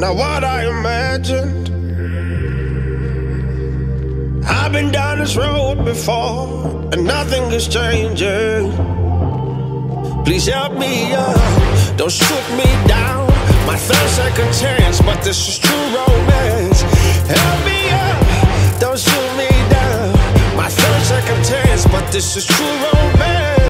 not what I imagined. I've been down this road before, and nothing is changing. Please help me up, don't shoot me down. My third second chance, but this is true romance. Help me up, don't shoot me down. My third second chance, but this is true romance.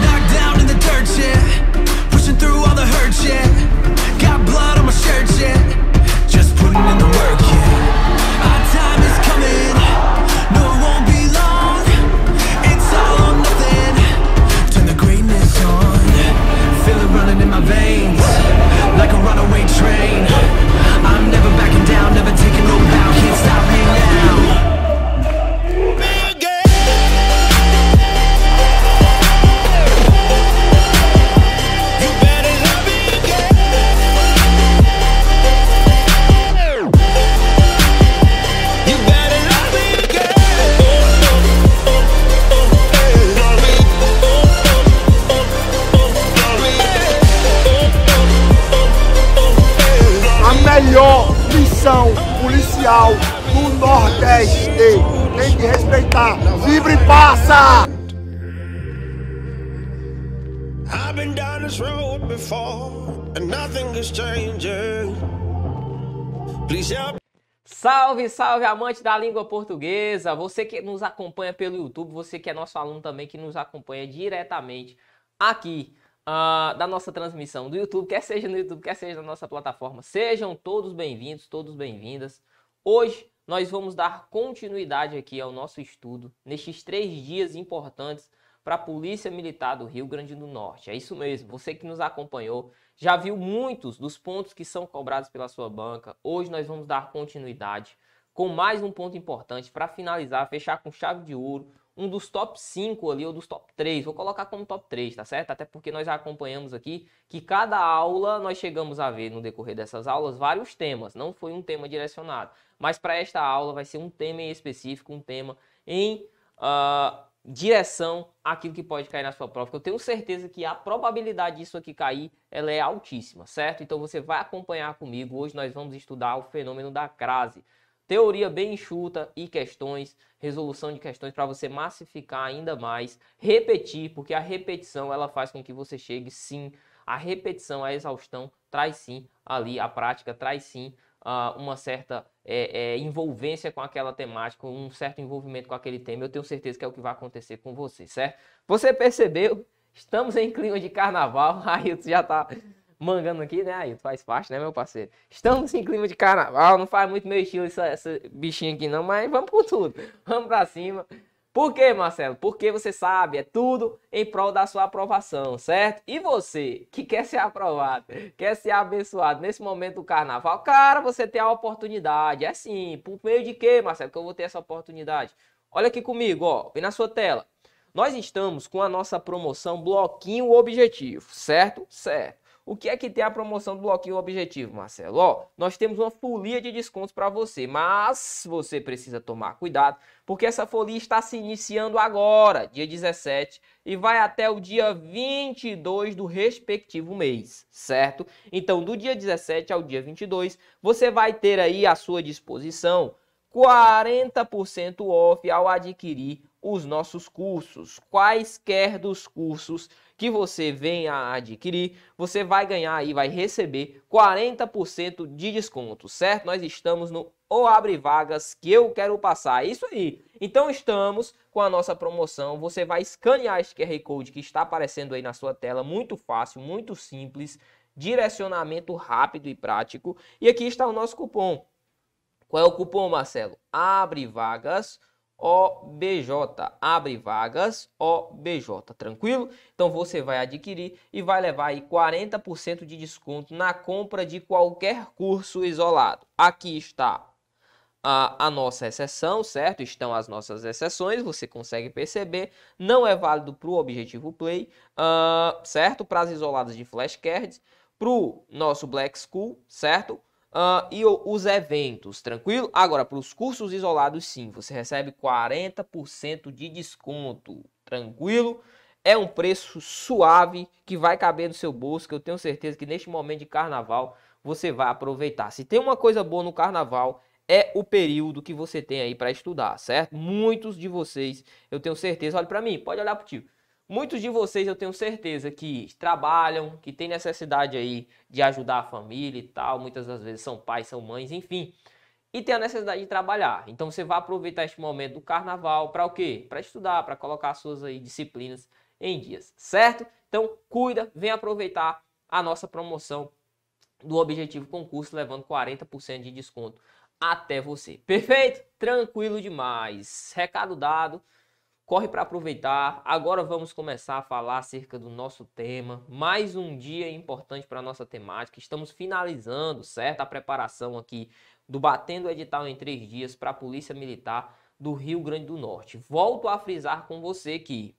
Knocked down in the dirt, yeah. Pushing through all the hurt, yeah. Got blood on my shirt, yeah. Just putting in the work, yeah. Our time is coming. No, it won't be long. It's all or nothing. Turn the greatness on. Feel it running in my veins, like a runaway train. I'm never backing down, never taking no bow. Can't stop me now. Melhor missão policial do Nordeste. Tem que respeitar. Livre e passa! I've been down this road before, and nothing is changing. Please help. Salve, salve, amante da língua portuguesa! Você que nos acompanha pelo YouTube, você que é nosso aluno também, que nos acompanha diretamente aqui da nossa transmissão do YouTube, quer seja no YouTube, quer seja na nossa plataforma. Sejam todos bem-vindos, todos bem-vindas. Hoje nós vamos dar continuidade aqui ao nosso estudo nestes 3 dias importantes para a Polícia Militar do Rio Grande do Norte. É isso mesmo, você que nos acompanhou já viu muitos dos pontos que são cobrados pela sua banca. Hoje nós vamos dar continuidade com mais um ponto importante para finalizar, fechar com chave de ouro, um dos top 5 ali, ou dos top 3, vou colocar como top 3, tá certo? Até porque nós já acompanhamos aqui que cada aula nós chegamos a ver no decorrer dessas aulas vários temas, não foi um tema direcionado. Mas para esta aula vai ser um tema em específico, um tema em direção àquilo que pode cair na sua prova. Eu tenho certeza que a probabilidade disso aqui cair, ela é altíssima, certo? Então você vai acompanhar comigo, hoje nós vamos estudar o fenômeno da crase. Teoria bem enxuta e questões, resolução de questões para você massificar ainda mais, repetir, porque a repetição ela faz com que você chegue sim, a repetição, a exaustão traz sim ali, a prática traz sim uma certa envolvência com aquela temática, um certo envolvimento com aquele tema. Eu tenho certeza que é o que vai acontecer com você, certo? Você percebeu? Estamos em clima de carnaval, aí você já tá mangando aqui, né, Ailton? Faz parte, né, meu parceiro? Estamos em clima de carnaval, não faz muito meu estilo essa bichinha aqui não, mas vamos por tudo. Vamos pra cima. Por quê, Marcelo? Porque você sabe, é tudo em prol da sua aprovação, certo? E você, que quer ser aprovado, quer ser abençoado nesse momento do carnaval, cara, você tem a oportunidade. É assim, por meio de quê, Marcelo, que eu vou ter essa oportunidade? Olha aqui comigo, ó, vem na sua tela. Nós estamos com a nossa promoção Bloquinho Objetivo, certo? Certo. O que é que tem a promoção do Bloquinho Objetivo, Marcelo? Ó, nós temos uma folia de descontos para você, mas você precisa tomar cuidado, porque essa folia está se iniciando agora, dia 17, e vai até o dia 22 do respectivo mês, certo? Então, do dia 17 ao dia 22, você vai ter aí à sua disposição 40% off ao adquirir os nossos cursos. Quaisquer dos cursos que você venha a adquirir, você vai ganhar aí, vai receber 40% de desconto, certo? Nós estamos no O Abre Vagas que eu quero passar, é isso aí. Então estamos com a nossa promoção, você vai escanear esse QR Code que está aparecendo aí na sua tela, muito fácil, muito simples, direcionamento rápido e prático. E aqui está o nosso cupom. Qual é o cupom, Marcelo? Abre Vagas OBJ, Abre Vagas OBJ, tranquilo? Então você vai adquirir e vai levar aí 40% de desconto na compra de qualquer curso isolado. Aqui está a nossa exceção, certo? Estão as nossas exceções, você consegue perceber. Não é válido para o Objetivo Play, certo? Para as isoladas de flashcards, para o nosso Black School, certo? E os eventos, tranquilo? Agora, para os cursos isolados, sim, você recebe 40% de desconto, tranquilo? É um preço suave que vai caber no seu bolso, que eu tenho certeza que neste momento de carnaval você vai aproveitar. Se tem uma coisa boa no carnaval, é o período que você tem aí para estudar, certo? Muitos de vocês, eu tenho certeza, olha para mim, pode olhar pro tio. Muitos de vocês eu tenho certeza que trabalham, que tem necessidade aí de ajudar a família e tal, muitas das vezes são pais, são mães, enfim, e tem a necessidade de trabalhar. Então você vai aproveitar este momento do carnaval para o quê? Para estudar, para colocar suas aí disciplinas em dias, certo? Então cuida, vem aproveitar a nossa promoção do Objetivo Concurso, levando 40% de desconto até você. Perfeito? Tranquilo demais. Recado dado. Corre para aproveitar. Agora vamos começar a falar acerca do nosso tema. Mais um dia importante para a nossa temática. Estamos finalizando, certo? A preparação aqui do Batendo o Edital em 3 dias para a Polícia Militar do Rio Grande do Norte. Volto a frisar com você que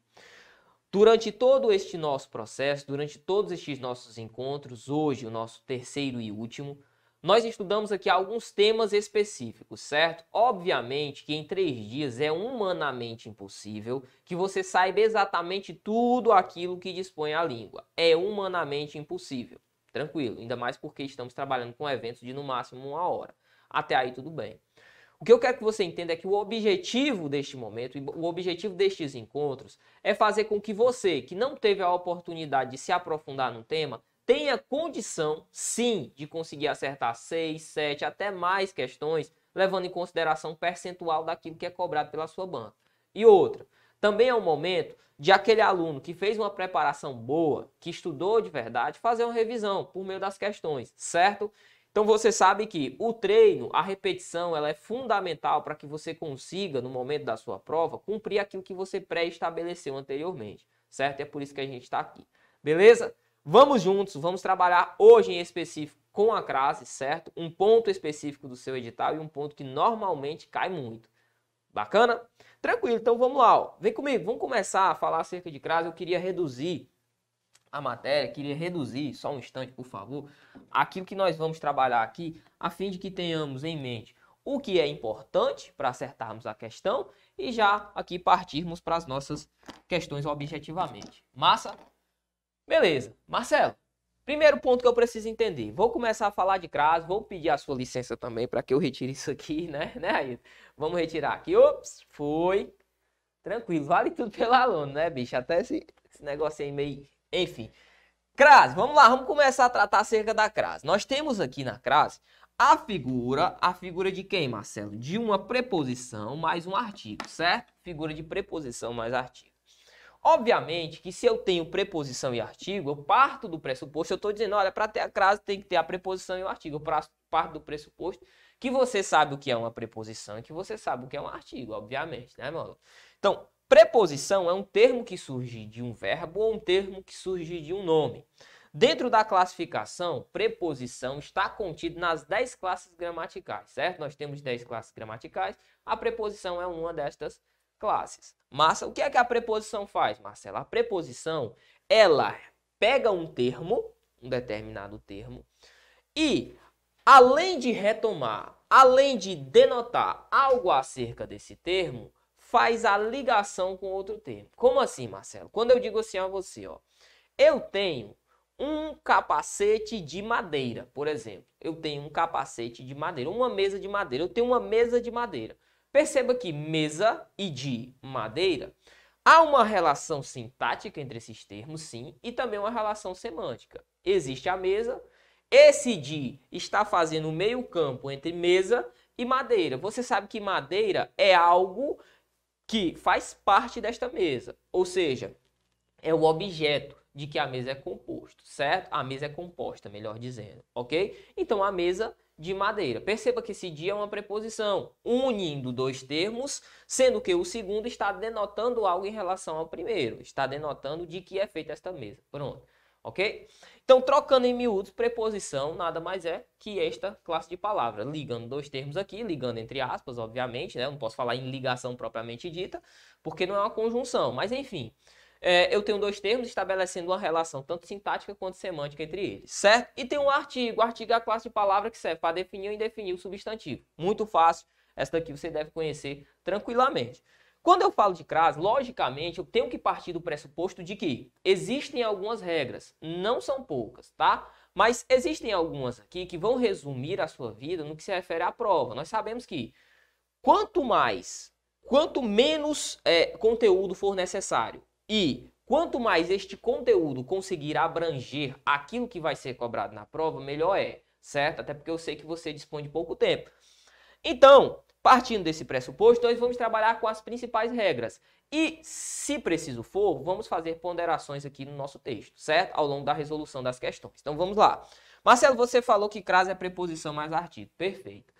durante todo este nosso processo, durante todos estes nossos encontros, hoje o nosso terceiro e último, nós estudamos aqui alguns temas específicos, certo? Obviamente que em 3 dias é humanamente impossível que você saiba exatamente tudo aquilo que dispõe a língua. É humanamente impossível. Tranquilo, ainda mais porque estamos trabalhando com eventos de no máximo 1 hora. Até aí tudo bem. O que eu quero que você entenda é que o objetivo deste momento, o objetivo destes encontros é fazer com que você, que não teve a oportunidade de se aprofundar no tema, tenha condição, sim, de conseguir acertar 6, 7, até mais questões, levando em consideração o percentual daquilo que é cobrado pela sua banca. E outra, também é o momento de aquele aluno que fez uma preparação boa, que estudou de verdade, fazer uma revisão por meio das questões, certo? Então você sabe que o treino, a repetição, ela é fundamental para que você consiga, no momento da sua prova, cumprir aquilo que você pré-estabeleceu anteriormente, certo? É por isso que a gente está aqui, beleza? Vamos juntos, vamos trabalhar hoje em específico com a crase, certo? Um ponto específico do seu edital e um ponto que normalmente cai muito. Bacana? Tranquilo, então vamos lá, ó. Vem comigo, vamos começar a falar acerca de crase. Eu queria reduzir a matéria, queria reduzir, só um instante, por favor, aquilo que nós vamos trabalhar aqui, a fim de que tenhamos em mente o que é importante para acertarmos a questão e já aqui partirmos para as nossas questões objetivamente. Massa? Beleza. Marcelo, primeiro ponto que eu preciso entender. Vou começar a falar de crase, vou pedir a sua licença também para que eu retire isso aqui, né, Ailton? Vamos retirar aqui. Ops, foi. Tranquilo, vale tudo pelo aluno, né, bicho? Até esse negócio aí meio... Enfim. Crase, vamos lá, vamos começar a tratar acerca da crase. Nós temos aqui na crase a figura de quem, Marcelo? De uma preposição mais um artigo, certo? Figura de preposição mais artigo. Obviamente que se eu tenho preposição e artigo, eu parto do pressuposto, eu estou dizendo, olha, para ter a crase tem que ter a preposição e o artigo. Eu parto do pressuposto que você sabe o que é uma preposição e que você sabe o que é um artigo, obviamente, né, mano? Então, preposição é um termo que surge de um verbo ou um termo que surge de um nome. Dentro da classificação, preposição está contido nas 10 classes gramaticais, certo? Nós temos 10 classes gramaticais, a preposição é uma destas classes. Massa, o que é que a preposição faz, Marcelo? A preposição, ela pega um termo, um determinado termo, e além de retomar, além de denotar algo acerca desse termo, faz a ligação com outro termo. Como assim, Marcelo? Quando eu digo assim a você, ó, eu tenho um capacete de madeira, por exemplo. Eu tenho um capacete de madeira, uma mesa de madeira. Eu tenho uma mesa de madeira. Perceba que mesa e de madeira, há uma relação sintática entre esses termos, sim, e também uma relação semântica. Existe a mesa, esse de está fazendo o meio campo entre mesa e madeira. Você sabe que madeira é algo que faz parte desta mesa, ou seja, é o objeto de que a mesa é composto, certo? A mesa é composta, melhor dizendo, ok? Então, a mesa de madeira. Perceba que esse de é uma preposição, unindo dois termos, sendo que o segundo está denotando algo em relação ao primeiro, está denotando de que é feita esta mesa. Pronto, ok? Então, trocando em miúdos, preposição nada mais é que esta classe de palavra, ligando dois termos aqui, ligando entre aspas, obviamente, né? Eu não posso falar em ligação propriamente dita, porque não é uma conjunção, mas enfim. eu tenho dois termos estabelecendo uma relação tanto sintática quanto semântica entre eles, certo? E tem um artigo. O artigo é a classe de palavra que serve para definir ou indefinir o substantivo. Muito fácil. Essa daqui você deve conhecer tranquilamente. Quando eu falo de crase, logicamente, eu tenho que partir do pressuposto de que existem algumas regras. Não são poucas, tá? Mas existem algumas aqui que vão resumir a sua vida no que se refere à prova. Nós sabemos que quanto menos conteúdo for necessário e quanto mais este conteúdo conseguir abranger aquilo que vai ser cobrado na prova, melhor é, certo? Até porque eu sei que você dispõe de pouco tempo. Então, partindo desse pressuposto, nós vamos trabalhar com as principais regras. E, se preciso for, vamos fazer ponderações aqui no nosso texto, certo? Ao longo da resolução das questões. Então, vamos lá. Marcelo, você falou que crase é preposição mais artigo. Perfeito.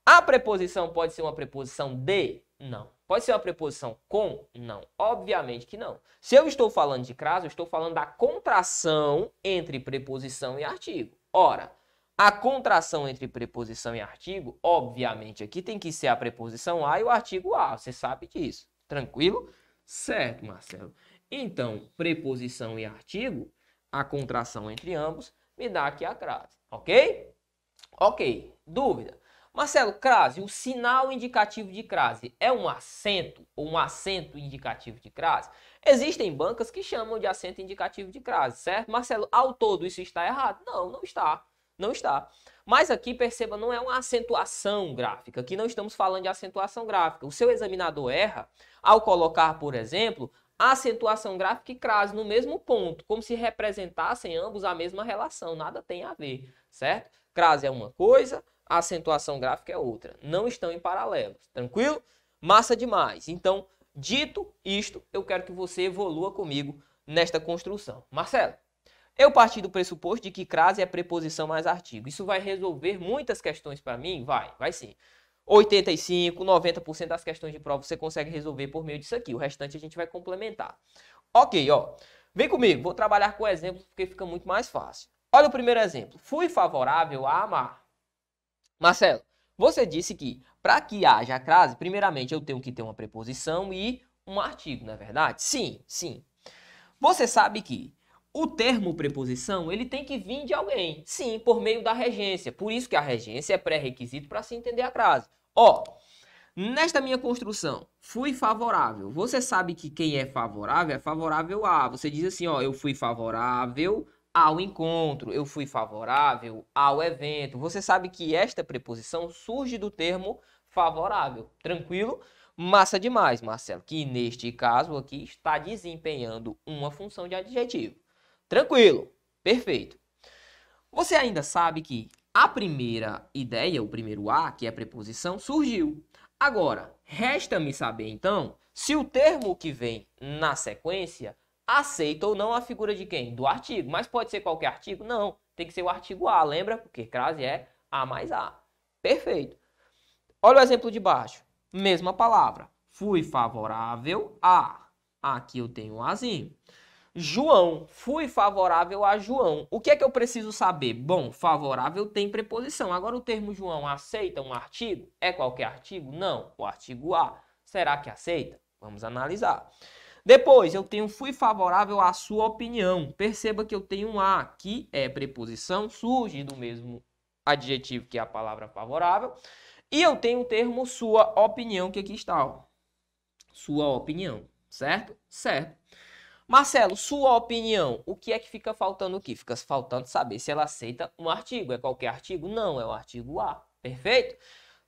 A preposição pode ser uma preposição de? Não. Pode ser uma preposição com? Não. Obviamente que não. Se eu estou falando de crase, eu estou falando da contração entre preposição e artigo. Ora, a contração entre preposição e artigo, obviamente, aqui tem que ser a preposição a e o artigo a. Você sabe disso. Tranquilo? Certo, Marcelo. Então, preposição e artigo, a contração entre ambos, me dá aqui a crase. Ok? Ok. Dúvida? Marcelo, crase, o sinal indicativo de crase é um acento ou um acento indicativo de crase? Existem bancas que chamam de acento indicativo de crase, certo? Marcelo, ao todo isso está errado? Não, não está. Não está. Mas aqui, perceba, não é uma acentuação gráfica. Aqui não estamos falando de acentuação gráfica. O seu examinador erra ao colocar, por exemplo, acentuação gráfica e crase no mesmo ponto, como se representassem ambos a mesma relação. Nada tem a ver, certo? Crase é uma coisa, a acentuação gráfica é outra. Não estão em paralelos. Tranquilo? Massa demais. Então, dito isto, eu quero que você evolua comigo nesta construção. Marcelo, eu parti do pressuposto de que crase é preposição mais artigo. Isso vai resolver muitas questões para mim? Vai sim. 85, 90% das questões de prova você consegue resolver por meio disso aqui. O restante a gente vai complementar. Ok, ó. Vem comigo, vou trabalhar com exemplos porque fica muito mais fácil. Olha o primeiro exemplo. Fui favorável a amar. Marcelo, você disse que para que haja a crase, primeiramente eu tenho que ter uma preposição e um artigo, não é verdade? Sim, sim. Você sabe que o termo preposição, ele tem que vir de alguém. Sim, por meio da regência. Por isso que a regência é pré-requisito para se entender a crase. Ó, nesta minha construção, fui favorável. Você sabe que quem é favorável a. Você diz assim, ó, eu fui favorável ao encontro, eu fui favorável ao evento. Você sabe que esta preposição surge do termo favorável. Tranquilo? Massa demais, Marcelo, que neste caso aqui está desempenhando uma função de adjetivo. Tranquilo, perfeito. Você ainda sabe que a primeira ideia, o primeiro a, que é a preposição, surgiu. Agora, resta-me saber então se o termo que vem na sequência aceita ou não a figura de quem? Do artigo. Mas pode ser qualquer artigo? Não, tem que ser o artigo a, lembra? Porque crase é a mais a. Perfeito. Olha o exemplo de baixo. Mesma palavra. Fui favorável a. Aqui eu tenho um azinho. João, fui favorável a João. O que é que eu preciso saber? Bom, favorável tem preposição. Agora o termo João aceita um artigo? É qualquer artigo? Não, o artigo a. Será que aceita? Vamos analisar. Depois, eu tenho fui favorável à sua opinião. Perceba que eu tenho um a, que é preposição, surge do mesmo adjetivo que é a palavra favorável. E eu tenho o termo sua opinião, que aqui está, ó. Sua opinião, certo? Certo. Marcelo, sua opinião, o que é que fica faltando aqui? Fica faltando saber se ela aceita um artigo. É qualquer artigo? Não, é o artigo a. Perfeito?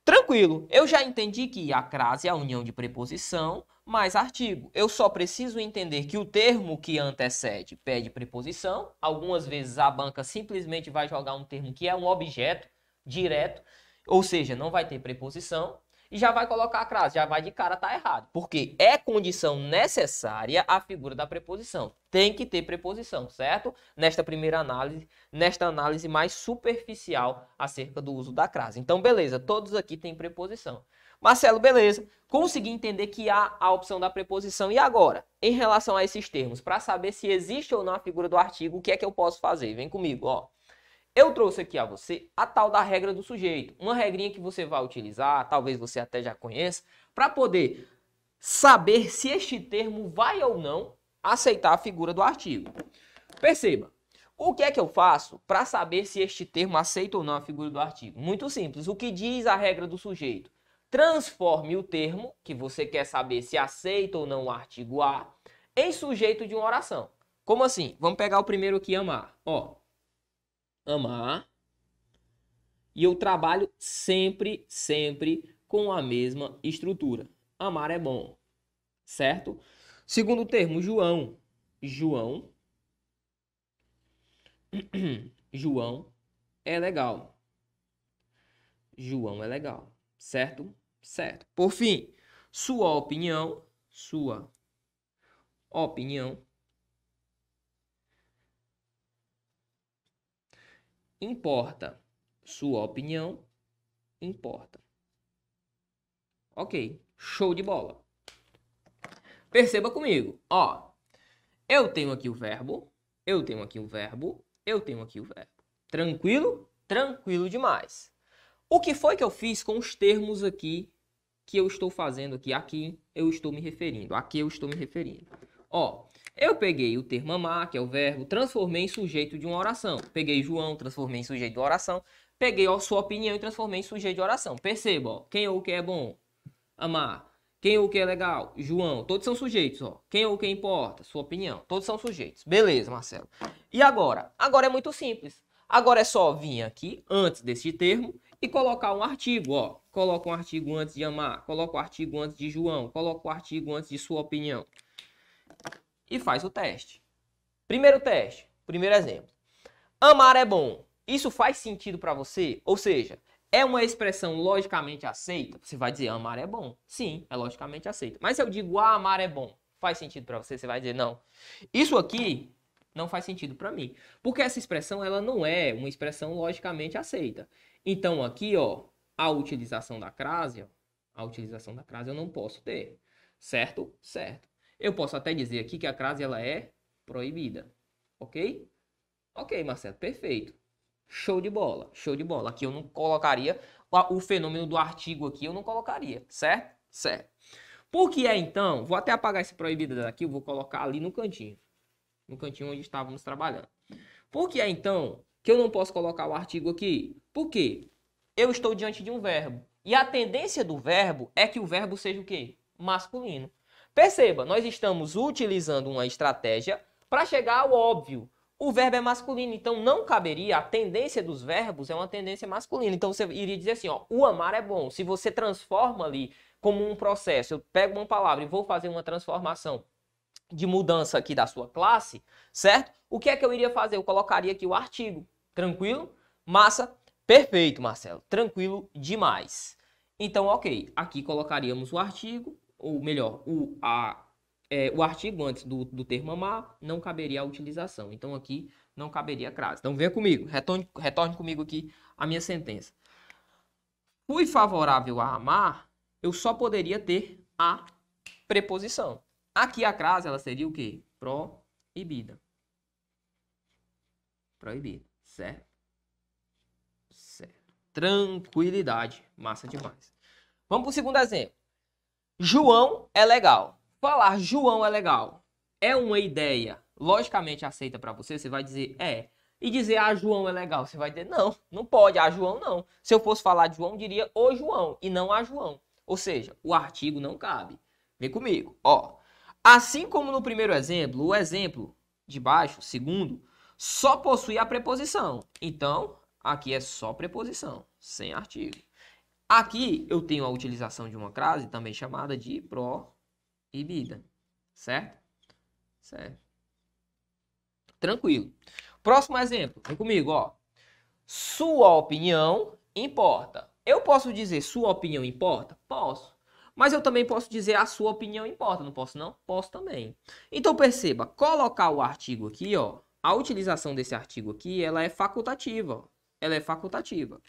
Tranquilo. Eu já entendi que a crase é a união de preposição mais artigo. Eu só preciso entender que o termo que antecede pede preposição. Algumas vezes a banca simplesmente vai jogar um termo que é um objeto direto, ou seja, não vai ter preposição. E já vai colocar a crase, já vai de cara, tá errado. Porque é condição necessária a figura da preposição. Tem que ter preposição, certo? Nesta primeira análise, nesta análise mais superficial acerca do uso da crase. Então, beleza, todos aqui têm preposição. Marcelo, beleza. Consegui entender que há a opção da preposição. E agora, em relação a esses termos, para saber se existe ou não a figura do artigo, o que é que eu posso fazer? Vem comigo, ó. Eu trouxe aqui a você a tal da regra do sujeito. Uma regrinha que você vai utilizar, talvez você até já conheça, para poder saber se este termo vai ou não aceitar a figura do artigo. Perceba, o que é que eu faço para saber se este termo aceita ou não a figura do artigo? Muito simples, o que diz a regra do sujeito? Transforme o termo, que você quer saber se aceita ou não o artigo A, em sujeito de uma oração. Como assim? Vamos pegar o primeiro aqui, amar. Ó, amar. E eu trabalho sempre com a mesma estrutura. Amar é bom, certo? Segundo termo, João. João é legal. João é legal, certo? Certo. Por fim, sua opinião importa. Sua opinião importa. Ok, show de bola. Perceba comigo, ó. Eu tenho aqui o verbo, eu tenho aqui o verbo, eu tenho aqui o verbo. Tranquilo? Tranquilo demais. O que foi que eu fiz com os termos aqui que eu estou fazendo aqui? Aqui eu estou me referindo, aqui eu estou me referindo. Ó, eu peguei o termo amar, que é o verbo, transformei em sujeito de uma oração. Peguei João, transformei em sujeito de uma oração. Peguei a sua opinião e transformei em sujeito de oração. Perceba, ó, quem ou o que é bom? Amar. Quem ou o que é legal? João. Todos são sujeitos, ó. Quem ou o que importa? Sua opinião. Todos são sujeitos. Beleza, Marcelo. E agora? Agora é muito simples. Agora é só vir aqui, antes desse termo, e colocar um artigo, ó. Coloca um artigo antes de amar. Coloca o artigo antes de João. Coloca o artigo antes de sua opinião. E faz o teste. Primeiro teste. Primeiro exemplo. Amar é bom. Isso faz sentido para você? Ou seja, é uma expressão logicamente aceita? Você vai dizer, amar é bom. Sim, é logicamente aceita. Mas se eu digo, amar é bom, faz sentido para você? Você vai dizer, não. Isso aqui não faz sentido para mim. Porque essa expressão, ela não é uma expressão logicamente aceita. Então, aqui, ó, a utilização da crase, ó, a utilização da crase eu não posso ter. Certo? Certo. Eu posso até dizer aqui que a crase, ela é proibida. Ok? Ok, Marcelo, perfeito. Show de bola, show de bola. Aqui eu não colocaria o fenômeno do artigo aqui, eu não colocaria, certo? Certo. Por que é então? Vou até apagar esse proibido daqui, eu vou colocar ali no cantinho onde estávamos trabalhando. Por que é então que eu não posso colocar o artigo aqui? Por quê? Eu estou diante de um verbo. E a tendência do verbo é que o verbo seja o quê? Masculino. Perceba, nós estamos utilizando uma estratégia para chegar ao óbvio. O verbo é masculino, então não caberia, a tendência dos verbos é uma tendência masculina. Então você iria dizer assim, ó, o amar é bom. Se você transforma ali como um processo, eu pego uma palavra e vou fazer uma transformação de mudança aqui da sua classe, certo? O que é que eu iria fazer? Eu colocaria aqui o artigo. Tranquilo? Massa? Perfeito, Marcelo. Tranquilo demais. Então, ok. Aqui colocaríamos o artigo, ou melhor, o artigo antes do termo amar, não caberia a utilização. Então, aqui não caberia a crase. Então, venha comigo. Retorne comigo aqui a minha sentença. Fui favorável a amar, eu só poderia ter a preposição. Aqui a crase, ela seria o quê? Proibida. Proibida. Certo? Certo. Tranquilidade. Massa demais. Vamos para o segundo exemplo. João é legal. Falar João é legal é uma ideia logicamente aceita para você? Você vai dizer é. E dizer João é legal, você vai dizer não, não pode, João não. Se eu fosse falar de João, diria o João e não a João. Ou seja, o artigo não cabe. Vem comigo, ó. Assim como no primeiro exemplo, o exemplo de baixo, segundo, só possui a preposição. Então, aqui é só preposição, sem artigo. Aqui eu tenho a utilização de uma crase também chamada de proibida. Certo? Certo. Tranquilo. Próximo exemplo. Vem comigo, ó. Sua opinião importa. Eu posso dizer sua opinião importa? Posso. Mas eu também posso dizer a sua opinião importa. Não posso, não? Posso também. Então, perceba. Colocar o artigo aqui, ó. A utilização desse artigo aqui, ela é facultativa, ó. Ela é facultativa.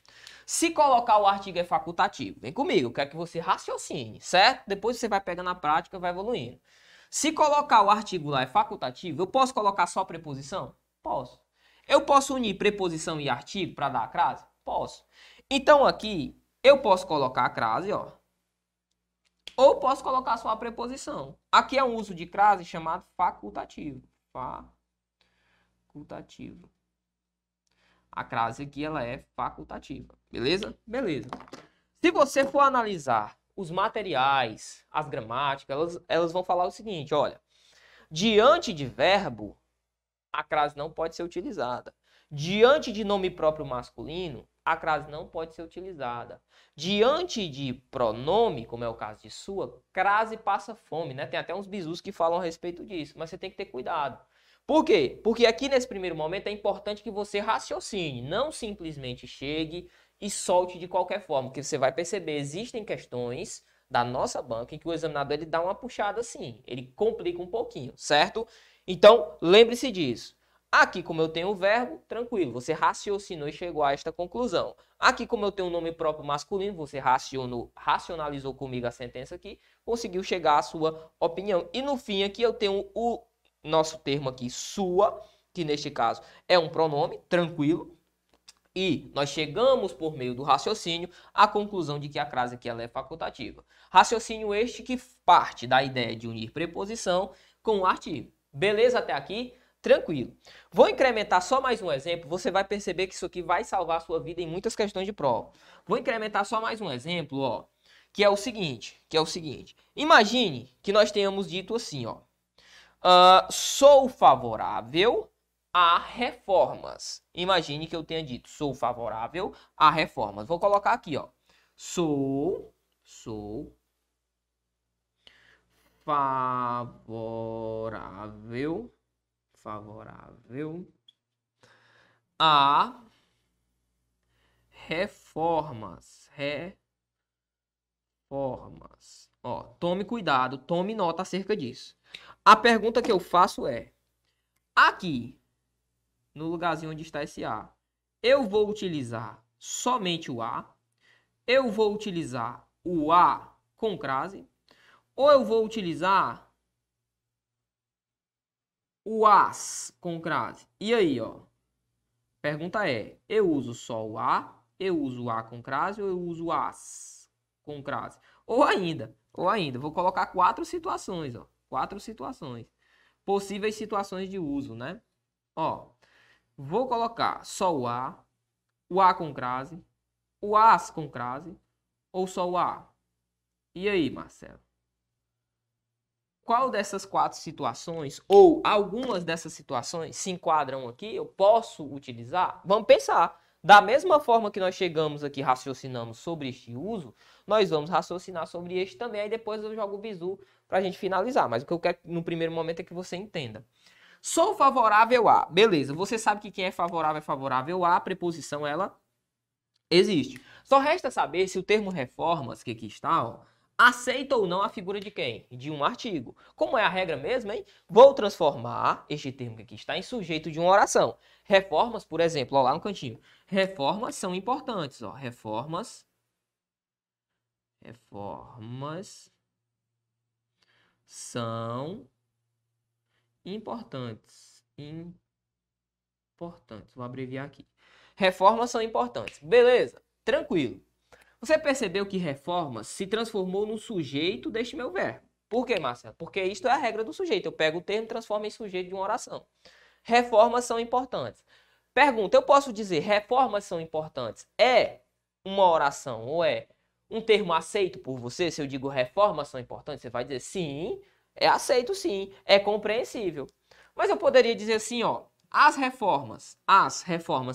Se colocar o artigo é facultativo, vem comigo, eu quero que você raciocine, certo? Depois você vai pegando na prática, vai evoluindo. Se colocar o artigo lá é facultativo, eu posso colocar só preposição? Posso. Eu posso unir preposição e artigo para dar a crase? Posso. Então aqui, eu posso colocar a crase, ó. ou posso colocar só a preposição. Aqui é um uso de crase chamado facultativo. Facultativo. A crase aqui ela é facultativa. Beleza? Beleza. Se você for analisar os materiais, as gramáticas, elas vão falar o seguinte, olha. Diante de verbo, a crase não pode ser utilizada. Diante de nome próprio masculino, a crase não pode ser utilizada. Diante de pronome, como é o caso de sua, crase passa fome, né? Tem até uns bizus que falam a respeito disso, mas você tem que ter cuidado. Por quê? Porque aqui nesse primeiro momento é importante que você raciocine, não simplesmente chegue e solte de qualquer forma, porque você vai perceber, existem questões da nossa banca em que o examinador ele dá uma puxada assim, ele complica um pouquinho, certo? Então, lembre-se disso. Aqui, como eu tenho o verbo, tranquilo, você raciocinou e chegou a esta conclusão. Aqui, como eu tenho um nome próprio masculino, você racionalizou comigo a sentença aqui, conseguiu chegar à sua opinião. E no fim aqui eu tenho o nosso termo aqui, sua, que neste caso é um pronome, tranquilo. E nós chegamos, por meio do raciocínio, à conclusão de que a crase aqui ela é facultativa. Raciocínio este que parte da ideia de unir preposição com o artigo. Beleza até aqui? Tranquilo. Vou incrementar só mais um exemplo. Você vai perceber que isso aqui vai salvar a sua vida em muitas questões de prova. Vou incrementar só mais um exemplo, ó, que é o seguinte. Imagine que nós tenhamos dito assim, ó. Sou favorável a reformas. Imagine que eu tenha dito, sou favorável a reformas. Vou colocar aqui, ó. Sou favorável a reformas. Ó, tome cuidado, tome nota acerca disso. A pergunta que eu faço é, aqui, no lugarzinho onde está esse A, eu vou utilizar somente o A, eu vou utilizar o A com crase, ou eu vou utilizar o AS com crase? E aí, ó, pergunta é, eu uso só o A, eu uso o A com crase, ou eu uso o AS com crase? Ou ainda, vou colocar 4 situações, ó, 4 situações, possíveis situações de uso, né? Ó, vou colocar só o A com crase, o AS com crase, ou só o A? E aí, Marcelo? Qual dessas 4 situações, ou algumas dessas situações, se enquadram aqui, eu posso utilizar? Vamos pensar. Da mesma forma que nós chegamos aqui e raciocinamos sobre este uso, nós vamos raciocinar sobre este também, aí depois eu jogo o bizu para a gente finalizar. Mas o que eu quero no primeiro momento é que você entenda. Sou favorável a. Beleza, você sabe que quem é favorável a preposição, ela existe. Só resta saber se o termo reformas, que aqui está, ó, aceita ou não a figura de quem? De um artigo. Como é a regra mesmo, hein? Vou transformar este termo que aqui está em sujeito de uma oração. Reformas, por exemplo, ó, lá no cantinho. Reformas são importantes, ó. Reformas são importantes. Vou abreviar aqui. Reformas são importantes. Beleza, tranquilo. Você percebeu que reformas se transformou no sujeito deste meu verbo. Por quê, Marcelo? Porque isto é a regra do sujeito. Eu pego o termo e transformo em sujeito de uma oração. Reformas são importantes. Pergunta, eu posso dizer reformas são importantes? É uma oração ou é um termo aceito por você? Se eu digo reformas são importantes, você vai dizer sim, é aceito sim, é compreensível. Mas eu poderia dizer assim, ó, as reformas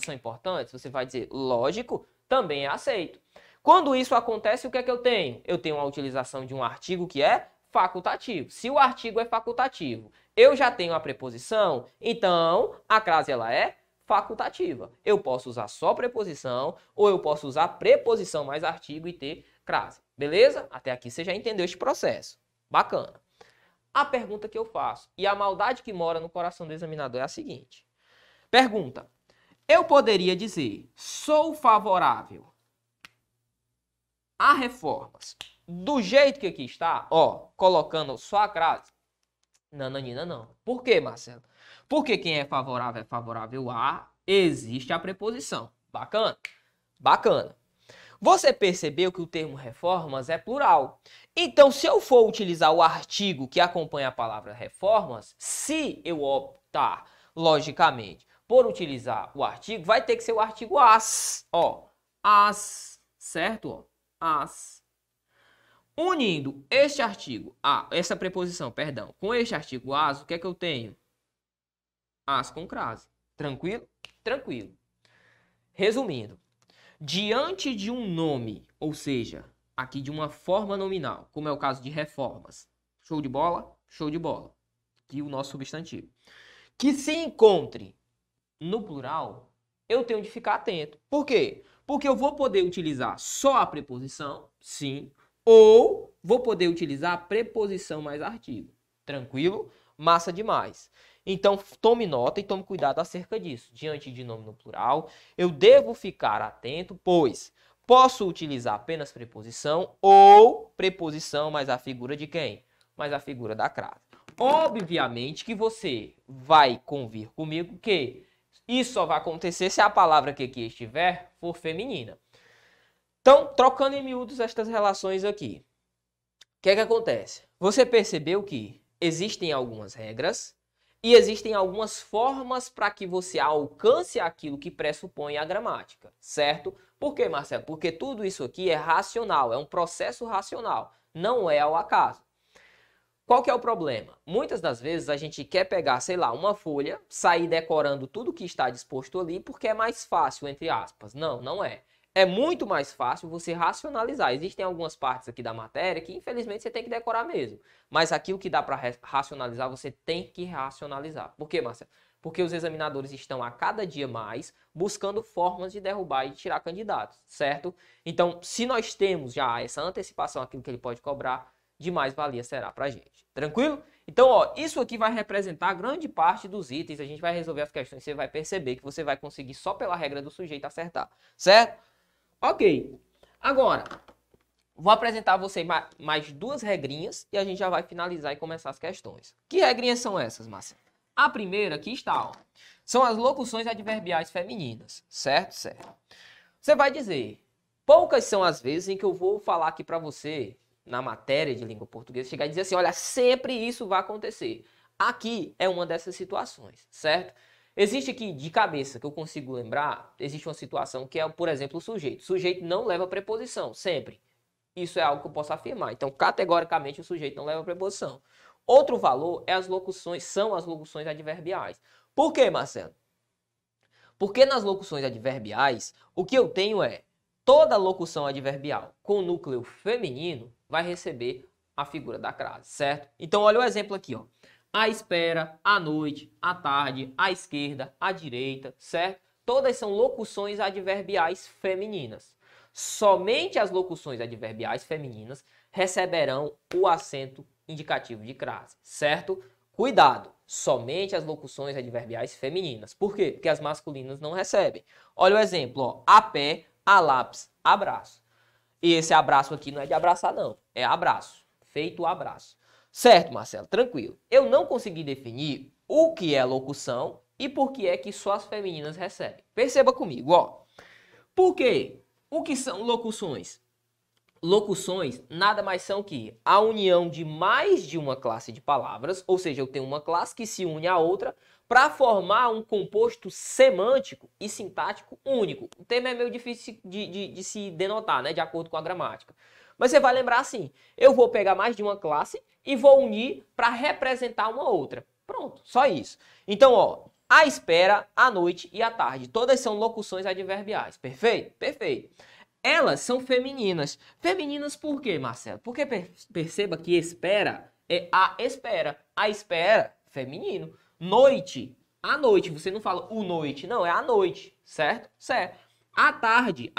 são importantes? Você vai dizer, lógico, também é aceito. Quando isso acontece, o que é que eu tenho? Eu tenho a utilização de um artigo que é facultativo. Se o artigo é facultativo, eu já tenho a preposição, então a crase ela é facultativa. Eu posso usar só preposição ou eu posso usar preposição mais artigo e ter crase. Beleza? Até aqui você já entendeu este processo. Bacana. A pergunta que eu faço e a maldade que mora no coração do examinador é a seguinte. Pergunta. Eu poderia dizer, sou favorável a reformas do jeito que aqui está, ó, colocando só a crase? Nananina, não. Por quê, Marcelo? Porque quem é favorável a, existe a preposição. Bacana? Bacana. Você percebeu que o termo reformas é plural. Então, se eu for utilizar o artigo que acompanha a palavra reformas, se eu optar, logicamente, por utilizar o artigo, vai ter que ser o artigo as. Ó, as, certo? Ó, as. Unindo este artigo, essa preposição, perdão, com este artigo as, o que é que eu tenho? As com crase. Tranquilo? Tranquilo. Resumindo, diante de um nome, ou seja, aqui de uma forma nominal, como é o caso de reformas, show de bola? Show de bola. Aqui o nosso substantivo. Que se encontre no plural, eu tenho de ficar atento. Por quê? Porque eu vou poder utilizar só a preposição, sim, ou vou poder utilizar a preposição mais artigo. Tranquilo? Massa demais. Então, tome nota e tome cuidado acerca disso. Diante de nome no plural, eu devo ficar atento, pois posso utilizar apenas preposição ou preposição mais a figura de quem? Mais a figura da crase. Obviamente que você vai convir comigo que isso só vai acontecer se a palavra que aqui estiver for feminina. Então, trocando em miúdos estas relações aqui. O que é que acontece? Você percebeu que existem algumas regras e existem algumas formas para que você alcance aquilo que pressupõe a gramática, certo? Por quê, Marcelo? Porque tudo isso aqui é racional, é um processo racional, não é ao acaso. Qual que é o problema? Muitas das vezes a gente quer pegar, sei lá, uma folha, sair decorando tudo que está disposto ali porque é mais fácil, entre aspas. Não, não é. É muito mais fácil você racionalizar. Existem algumas partes aqui da matéria que, infelizmente, você tem que decorar mesmo. Mas aquilo que dá para racionalizar, você tem que racionalizar. Por quê, Marcelo? Porque os examinadores estão a cada dia mais buscando formas de derrubar e tirar candidatos, certo? Então, se nós temos já essa antecipação, aquilo que ele pode cobrar, de mais valia será para a gente. Tranquilo? Então, ó, isso aqui vai representar grande parte dos itens. A gente vai resolver as questões. Você vai perceber que você vai conseguir só pela regra do sujeito acertar, certo? Ok. Agora, vou apresentar a você mais duas regrinhas e a gente já vai finalizar e começar as questões. Que regrinhas são essas, Márcia? A primeira, aqui está, ó, são as locuções adverbiais femininas, certo? Certo. Você vai dizer, poucas são as vezes em que eu vou falar aqui para você, na matéria de língua portuguesa, chegar e dizer assim, olha, sempre isso vai acontecer. Aqui é uma dessas situações, certo? Existe aqui, de cabeça, que eu consigo lembrar, existe uma situação que é, por exemplo, o sujeito. O sujeito não leva preposição, sempre. Isso é algo que eu posso afirmar. Então, categoricamente, o sujeito não leva preposição. Outro valor é são as locuções adverbiais. Por quê, Marcelo? Porque nas locuções adverbiais, o que eu tenho é toda locução adverbial com núcleo feminino vai receber a figura da crase, certo? Então, olha o exemplo aqui, ó. À espera, à noite, à tarde, à esquerda, à direita, certo? Todas são locuções adverbiais femininas. Somente as locuções adverbiais femininas receberão o acento indicativo de crase, certo? Cuidado, somente as locuções adverbiais femininas. Por quê? Porque as masculinas não recebem. Olha o exemplo, ó. A pé, a lápis, abraço. E esse abraço aqui não é de abraçar, não. É abraço. Feito o abraço. Certo, Marcelo? Tranquilo. Eu não consegui definir o que é locução e por que é que só as femininas recebem. Perceba comigo, ó. Por quê? O que são locuções? Locuções nada mais são que a união de mais de uma classe de palavras, ou seja, eu tenho uma classe que se une à outra para formar um composto semântico e sintático único. O termo é meio difícil de se denotar, né, de acordo com a gramática. Mas você vai lembrar assim, eu vou pegar mais de uma classe e vou unir para representar uma outra. Pronto, só isso. Então, ó, à espera, à noite e à tarde. Todas são locuções adverbiais. Perfeito? Perfeito. Elas são femininas. Femininas por quê, Marcelo? Porque perceba que espera é a espera. A espera, feminino. Noite, à noite. Você não fala o noite, não, é à noite, certo? Certo. À tarde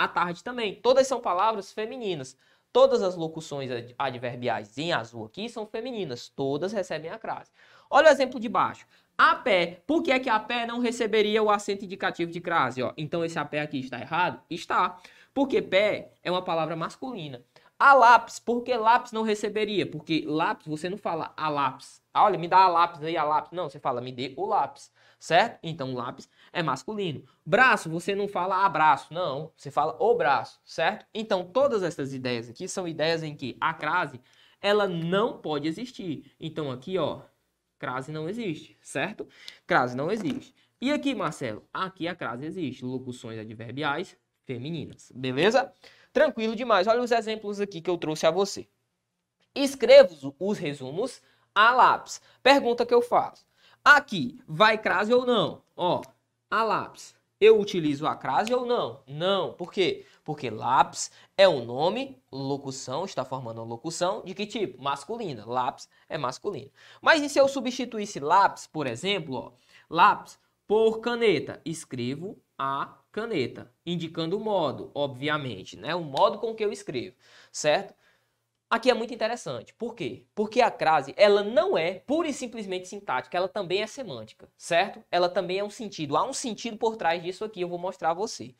também. Todas são palavras femininas. Todas as locuções adverbiais em azul aqui são femininas. Todas recebem a crase. Olha o exemplo de baixo. A pé. Por que é que a pé não receberia o acento indicativo de crase? Ó, então esse a pé aqui está errado? Está. Porque pé é uma palavra masculina. A lápis, por que lápis não receberia? Porque lápis, você não fala a lápis. Olha, me dá a lápis aí, a lápis. Não, você fala me dê o lápis, certo? Então, lápis é masculino. Braço, você não fala abraço, não. Você fala o braço, certo? Então, todas essas ideias aqui são ideias em que a crase, ela não pode existir. Então, aqui, ó, crase não existe, certo? Crase não existe. E aqui, Marcelo? Aqui a crase existe. Locuções adverbiais femininas, beleza? Tranquilo demais. Olha os exemplos aqui que eu trouxe a você. Escrevo os resumos a lápis. Pergunta que eu faço. Aqui, vai crase ou não? Ó, a lápis. Eu utilizo a crase ou não? Não. Por quê? Porque lápis é um nome, locução, está formando uma locução de que tipo? Masculina. Lápis é masculino. Mas e se eu substituísse lápis, por exemplo, ó, lápis por caneta? Escrevo a caneta, indicando o modo, obviamente, né? O modo com que eu escrevo, certo? Aqui é muito interessante. Por quê? Porque a crase, ela não é pura e simplesmente sintática, ela também é semântica, certo? Ela também é um sentido. Há um sentido por trás disso aqui, eu vou mostrar a você.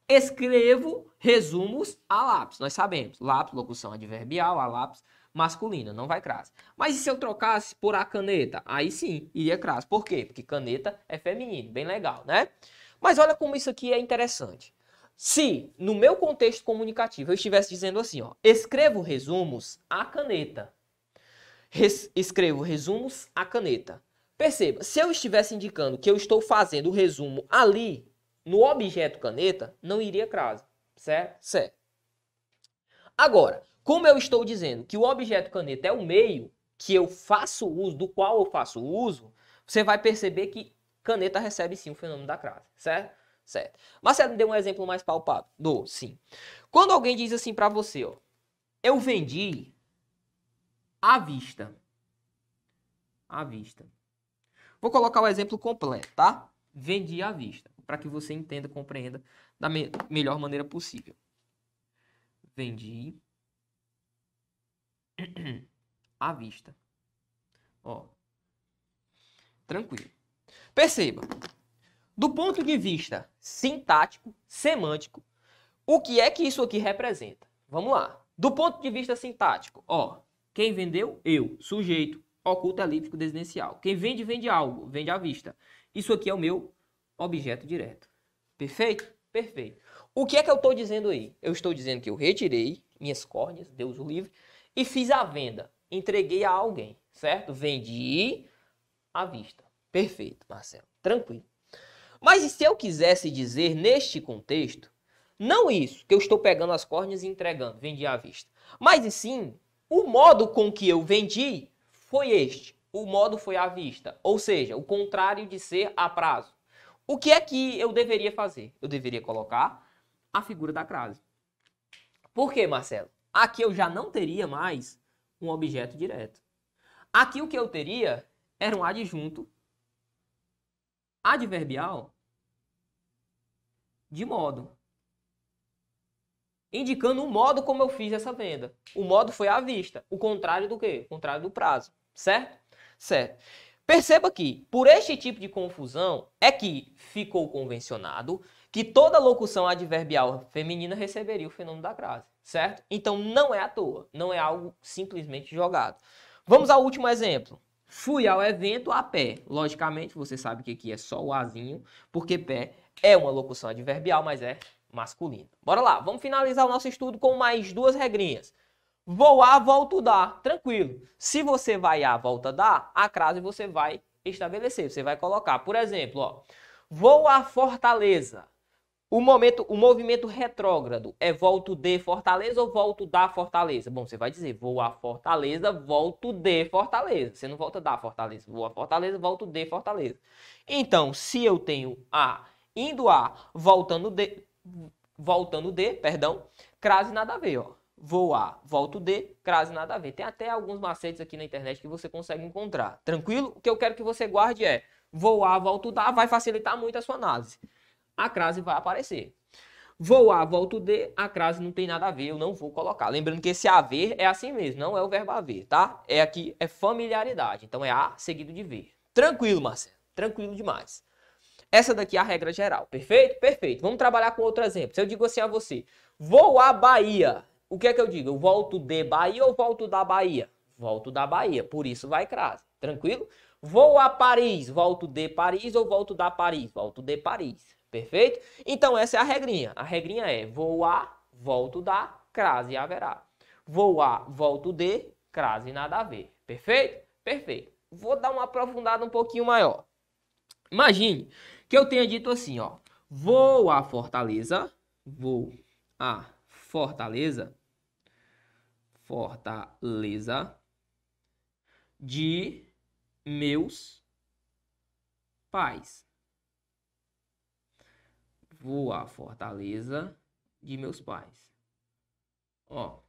Escrevo resumos a lápis. Nós sabemos, lápis, locução adverbial, a lápis, masculina, não vai crase. Mas e se eu trocasse por a caneta? Aí sim, iria crase. Por quê? Porque caneta é feminino, bem legal, né? Mas olha como isso aqui é interessante. Se, no meu contexto comunicativo, eu estivesse dizendo assim, ó, escrevo resumos à caneta. Escrevo resumos à caneta. Perceba, se eu estivesse indicando que eu estou fazendo o resumo ali, no objeto caneta, não iria crase, certo? Certo. Agora, como eu estou dizendo que o objeto caneta é o meio que eu faço uso, do qual eu faço uso, você vai perceber que caneta recebe sim o fenômeno da crase, certo? Certo. Marcelo, me deu um exemplo mais palpável. Dou, sim. Quando alguém diz assim pra você, ó, eu vendi à vista. À vista. Vou colocar o exemplo completo, tá? Vendi à vista, para que você entenda, compreenda da melhor maneira possível. Vendi à vista. Ó. Tranquilo. Perceba. Do ponto de vista sintático, semântico, o que é que isso aqui representa? Vamos lá. Do ponto de vista sintático, ó, quem vendeu? Eu, sujeito, oculto, elíptico, desinencial. Quem vende, vende algo, vende à vista. Isso aqui é o meu objeto direto. Perfeito? Perfeito. O que é que eu estou dizendo aí? Eu estou dizendo que eu retirei minhas córneas, Deus o livre, e fiz a venda. Entreguei a alguém, certo? Vendi à vista. Perfeito, Marcelo. Tranquilo. Mas e se eu quisesse dizer neste contexto, não isso, que eu estou pegando as córneas e entregando, vendi à vista, mas e sim, o modo com que eu vendi foi este, o modo foi à vista, ou seja, o contrário de ser a prazo. O que é que eu deveria fazer? Eu deveria colocar a figura da crase. Por quê, Marcelo? Aqui eu já não teria mais um objeto direto. Aqui o que eu teria era um adjunto adverbial de modo, indicando o modo como eu fiz essa venda. O modo foi à vista. O contrário do quê? O contrário do prazo. Certo? Certo. Perceba que, por este tipo de confusão, é que ficou convencionado que toda locução adverbial feminina receberia o fenômeno da crase. Certo? Então, não é à toa. Não é algo simplesmente jogado. Vamos ao último exemplo. Fui ao evento a pé. Logicamente, você sabe que aqui é só o azinho, porque pé é uma locução adverbial, mas é masculina. Bora lá, vamos finalizar o nosso estudo com mais duas regrinhas. Vou a, volto dar. Tranquilo. Se você vai a, volta dar, a crase você vai estabelecer. Você vai colocar, por exemplo, ó, vou a Fortaleza. O movimento retrógrado é volto de Fortaleza ou volto da Fortaleza? Bom, você vai dizer, vou a Fortaleza, volto de Fortaleza. Você não volta da Fortaleza. Vou a Fortaleza, volto de Fortaleza. Então, se eu tenho a, indo a, voltando de, perdão, crase nada a ver, ó. Vou a, volto de, crase nada a ver. Tem até alguns macetes aqui na internet que você consegue encontrar. Tranquilo? O que eu quero que você guarde é, vou a, volto da, vai facilitar muito a sua análise. A crase vai aparecer. Vou a, volto de, a crase não tem nada a ver, eu não vou colocar. Lembrando que esse haver é assim mesmo, não é o verbo haver, tá? É aqui, é familiaridade. Então é a seguido de ver. Tranquilo, Marcelo. Tranquilo demais. Essa daqui é a regra geral. Perfeito? Perfeito. Vamos trabalhar com outro exemplo. Se eu digo assim a você, vou à Bahia. o que é que eu digo? Eu volto de Bahia ou volto da Bahia? Volto da Bahia, por isso vai crase. Tranquilo? Vou a Paris, volto de Paris ou volto da Paris? Volto de Paris. Perfeito? Então essa é a regrinha. A regrinha é vou a, volto da, crase haverá. Vou a, volto de, crase nada a ver. Perfeito? Perfeito. Vou dar uma aprofundada um pouquinho maior. Imagine que eu tenha dito assim, ó. Vou a Fortaleza. Vou a Fortaleza. Fortaleza de meus pais. Vou a Fortaleza de meus pais. Ó.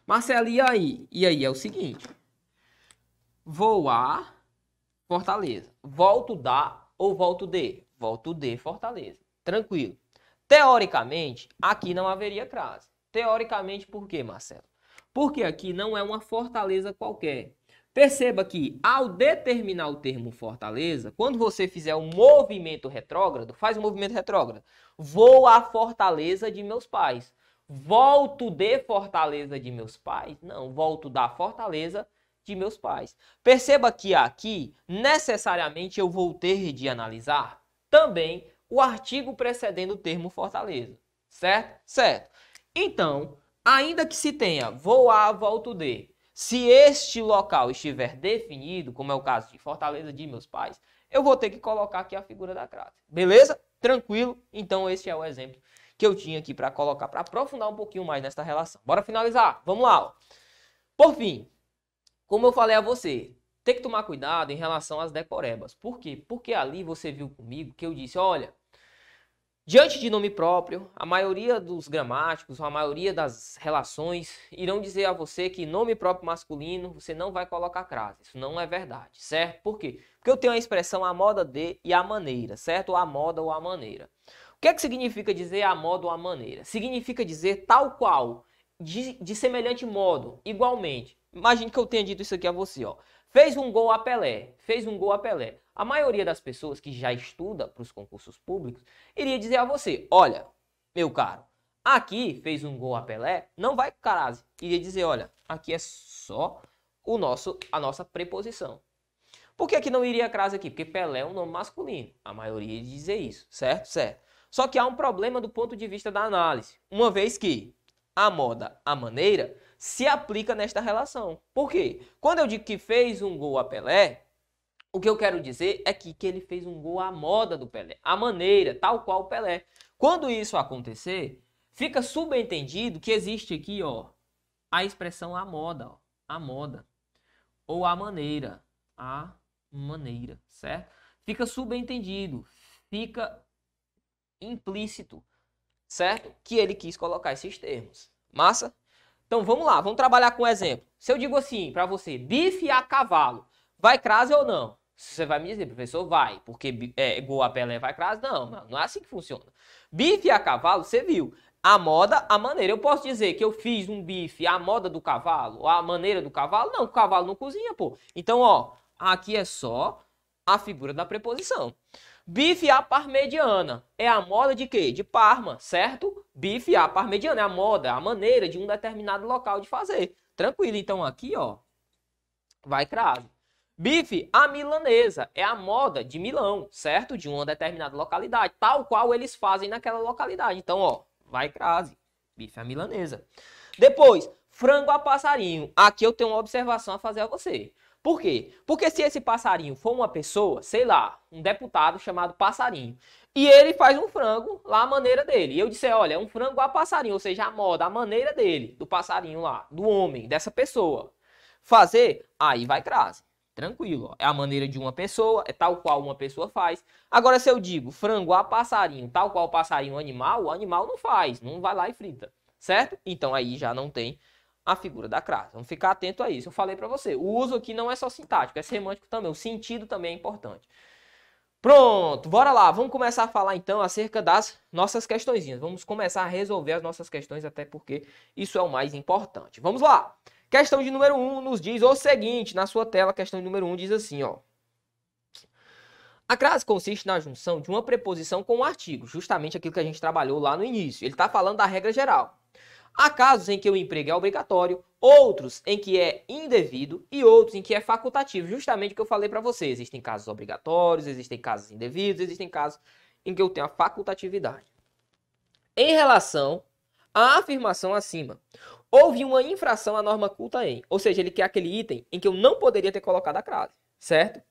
Marcelo, e aí? E aí é o seguinte. Vou a Fortaleza. Volto da ou volto de? Volto de Fortaleza. Tranquilo. Teoricamente, aqui não haveria crase. Teoricamente, por quê, Marcelo? Porque aqui não é uma fortaleza qualquer. Perceba que, ao determinar o termo fortaleza, quando você fizer um movimento retrógrado, faz um movimento retrógrado. Vou à fortaleza de meus pais. Volto de Fortaleza de meus pais? Não, volto da Fortaleza de meus pais. Perceba que aqui, necessariamente, eu vou ter de analisar também o artigo precedendo o termo fortaleza. Certo? Certo. Então, ainda que se tenha vou a, volto de, se este local estiver definido, como é o caso de Fortaleza de meus pais, eu vou ter que colocar aqui a figura da crase. Beleza? Tranquilo? Então, esse é o exemplo que eu tinha aqui para colocar, para aprofundar um pouquinho mais nessa relação. Bora finalizar? Vamos lá. Ó. Por fim, como eu falei a você, tem que tomar cuidado em relação às decorebas. Por quê? Porque ali você viu comigo que eu disse, olha, diante de nome próprio, a maioria dos gramáticos, a maioria das relações irão dizer a você que nome próprio masculino você não vai colocar crase. Isso não é verdade, certo? Por quê? Porque eu tenho a expressão a moda de e a maneira, certo? Ou a moda ou a maneira. O que é que significa dizer a moda ou a maneira? Significa dizer tal qual, de semelhante modo, igualmente. Imagine que eu tenha dito isso aqui a você, ó. Fez um gol a Pelé, fez um gol a Pelé. A maioria das pessoas que já estuda para os concursos públicos iria dizer a você, olha, meu caro, aqui fez um gol a Pelé, não vai crase. Iria dizer, olha, aqui é só a nossa preposição. Por que não iria crase aqui? Porque Pelé é um nome masculino. A maioria iria dizer isso, certo? Certo. Só que há um problema do ponto de vista da análise, uma vez que a moda, a maneira, se aplica nesta relação. Por quê? Quando eu digo que fez um gol a Pelé, o que eu quero dizer é que ele fez um gol à moda do Pelé, à maneira, tal qual o Pelé. Quando isso acontecer, fica subentendido que existe aqui, ó, a expressão a moda, ó, a moda, ou a maneira, certo? Fica subentendido, fica implícito, certo? Que ele quis colocar esses termos. Massa? Então vamos lá, vamos trabalhar com um exemplo. Se eu digo assim para você, bife a cavalo, vai crase ou não? Você vai me dizer, professor, vai, porque gol a Pelé vai crase? Não é assim que funciona. Bife a cavalo, você viu. A moda, a maneira. Eu posso dizer que eu fiz um bife à moda do cavalo, ou à maneira do cavalo? Não, o cavalo não cozinha, pô. Então, ó, aqui é só a figura da preposição. Bife à parmegiana é a moda de quê? De Parma, certo? Bife à parmegiana é a moda, a maneira de um determinado local de fazer. Tranquilo, então aqui, ó, vai crase. Bife à milanesa é a moda de Milão, certo? De uma determinada localidade, tal qual eles fazem naquela localidade. Então, ó, vai crase. Bife à milanesa. Depois, frango a passarinho. Aqui eu tenho uma observação a fazer a você. Por quê? Porque se esse passarinho for uma pessoa, sei lá, um deputado chamado Passarinho, e ele faz um frango lá à maneira dele, e eu disser, olha, é um frango a passarinho, ou seja, a moda, a maneira dele, do passarinho lá, do homem, dessa pessoa, fazer, aí vai crase. Tranquilo, ó. É a maneira de uma pessoa, é tal qual uma pessoa faz. Agora, se eu digo frango a passarinho, tal qual passarinho animal, o animal não faz, não vai lá e frita, certo? Então aí já não tem a figura da crase. Vamos ficar atento a isso. Eu falei para você, o uso aqui não é só sintático, é semântico também, o sentido também é importante. Pronto, bora lá, vamos começar a falar então acerca das nossas questõezinhas. Vamos começar a resolver as nossas questões, até porque isso é o mais importante. Vamos lá! Questão de número 1 nos diz o seguinte, na sua tela, a questão de número 1 diz assim, ó. A crase consiste na junção de uma preposição com um artigo, justamente aquilo que a gente trabalhou lá no início. Ele está falando da regra geral. Há casos em que o emprego é obrigatório, outros em que é indevido e outros em que é facultativo. Justamente o que eu falei para você. Existem casos obrigatórios, existem casos indevidos, existem casos em que eu tenho a facultatividade. Em relação à afirmação acima, houve uma infração à norma culta em, ou seja, ele quer aquele item em que eu não poderia ter colocado a crase, certo?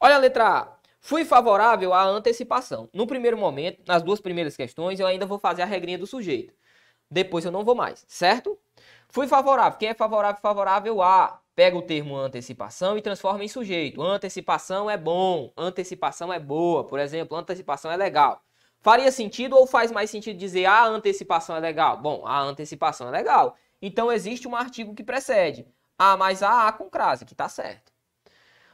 Olha a letra A. Fui favorável à antecipação. No primeiro momento, nas duas primeiras questões, eu ainda vou fazer a regrinha do sujeito. Depois eu não vou mais, certo? Fui favorável. Quem é favorável? Favorável a. Pega o termo antecipação e transforma em sujeito. Antecipação é bom. Antecipação é boa. Por exemplo, antecipação é legal. Faria sentido ou faz mais sentido dizer a antecipação é legal? Bom, a antecipação é legal. Então existe um artigo que precede. A mais A com crase, que tá certo.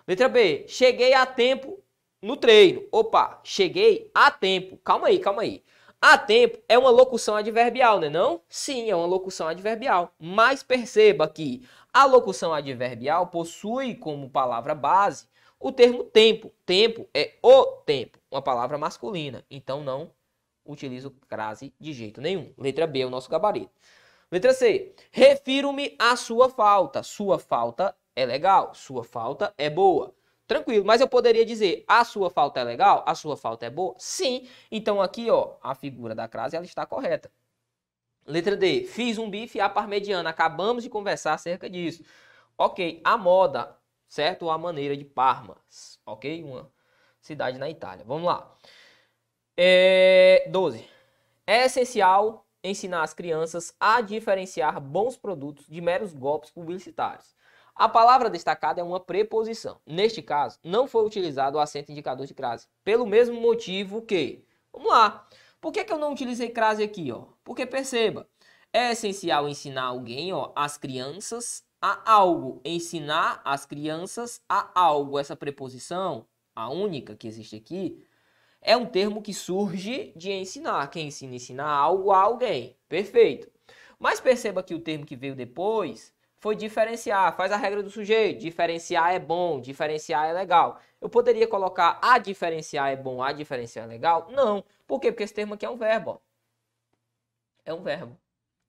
Letra B. Cheguei a tempo no treino. Opa, cheguei a tempo. Calma aí, calma aí. A tempo é uma locução adverbial, né não? Sim, é uma locução adverbial. Mas perceba que a locução adverbial possui como palavra base o termo tempo. Tempo é o tempo, uma palavra masculina. Então não utilizo crase de jeito nenhum. Letra B é o nosso gabarito. Letra C. Refiro-me à sua falta. Sua falta é legal. Sua falta é boa. Tranquilo, mas eu poderia dizer, a sua falta é legal? A sua falta é boa? Sim. Então aqui, ó, a figura da crase, ela está correta. Letra D. Fiz um bife à parmegiana. Acabamos de conversar acerca disso. Ok, a moda, certo? A maneira de Parma. Ok? Uma cidade na Itália. Vamos lá. 12. É essencial ensinar as crianças a diferenciar bons produtos de meros golpes publicitários. A palavra destacada é uma preposição. Neste caso, não foi utilizado o acento indicador de crase. Pelo mesmo motivo que... Vamos lá. Por que eu não utilizei crase aqui, ó? Porque perceba, é essencial ensinar alguém, ó, as crianças a algo. Ensinar as crianças a algo. Essa preposição, a única que existe aqui, é um termo que surge de ensinar. Quem ensina algo a alguém. Perfeito. Mas perceba que o termo que veio depois foi diferenciar. Faz a regra do sujeito. Diferenciar é bom, diferenciar é legal. Eu poderia colocar a diferenciar é bom, a diferenciar é legal? Não. Por quê? Porque esse termo aqui é um verbo. Ó. É um verbo.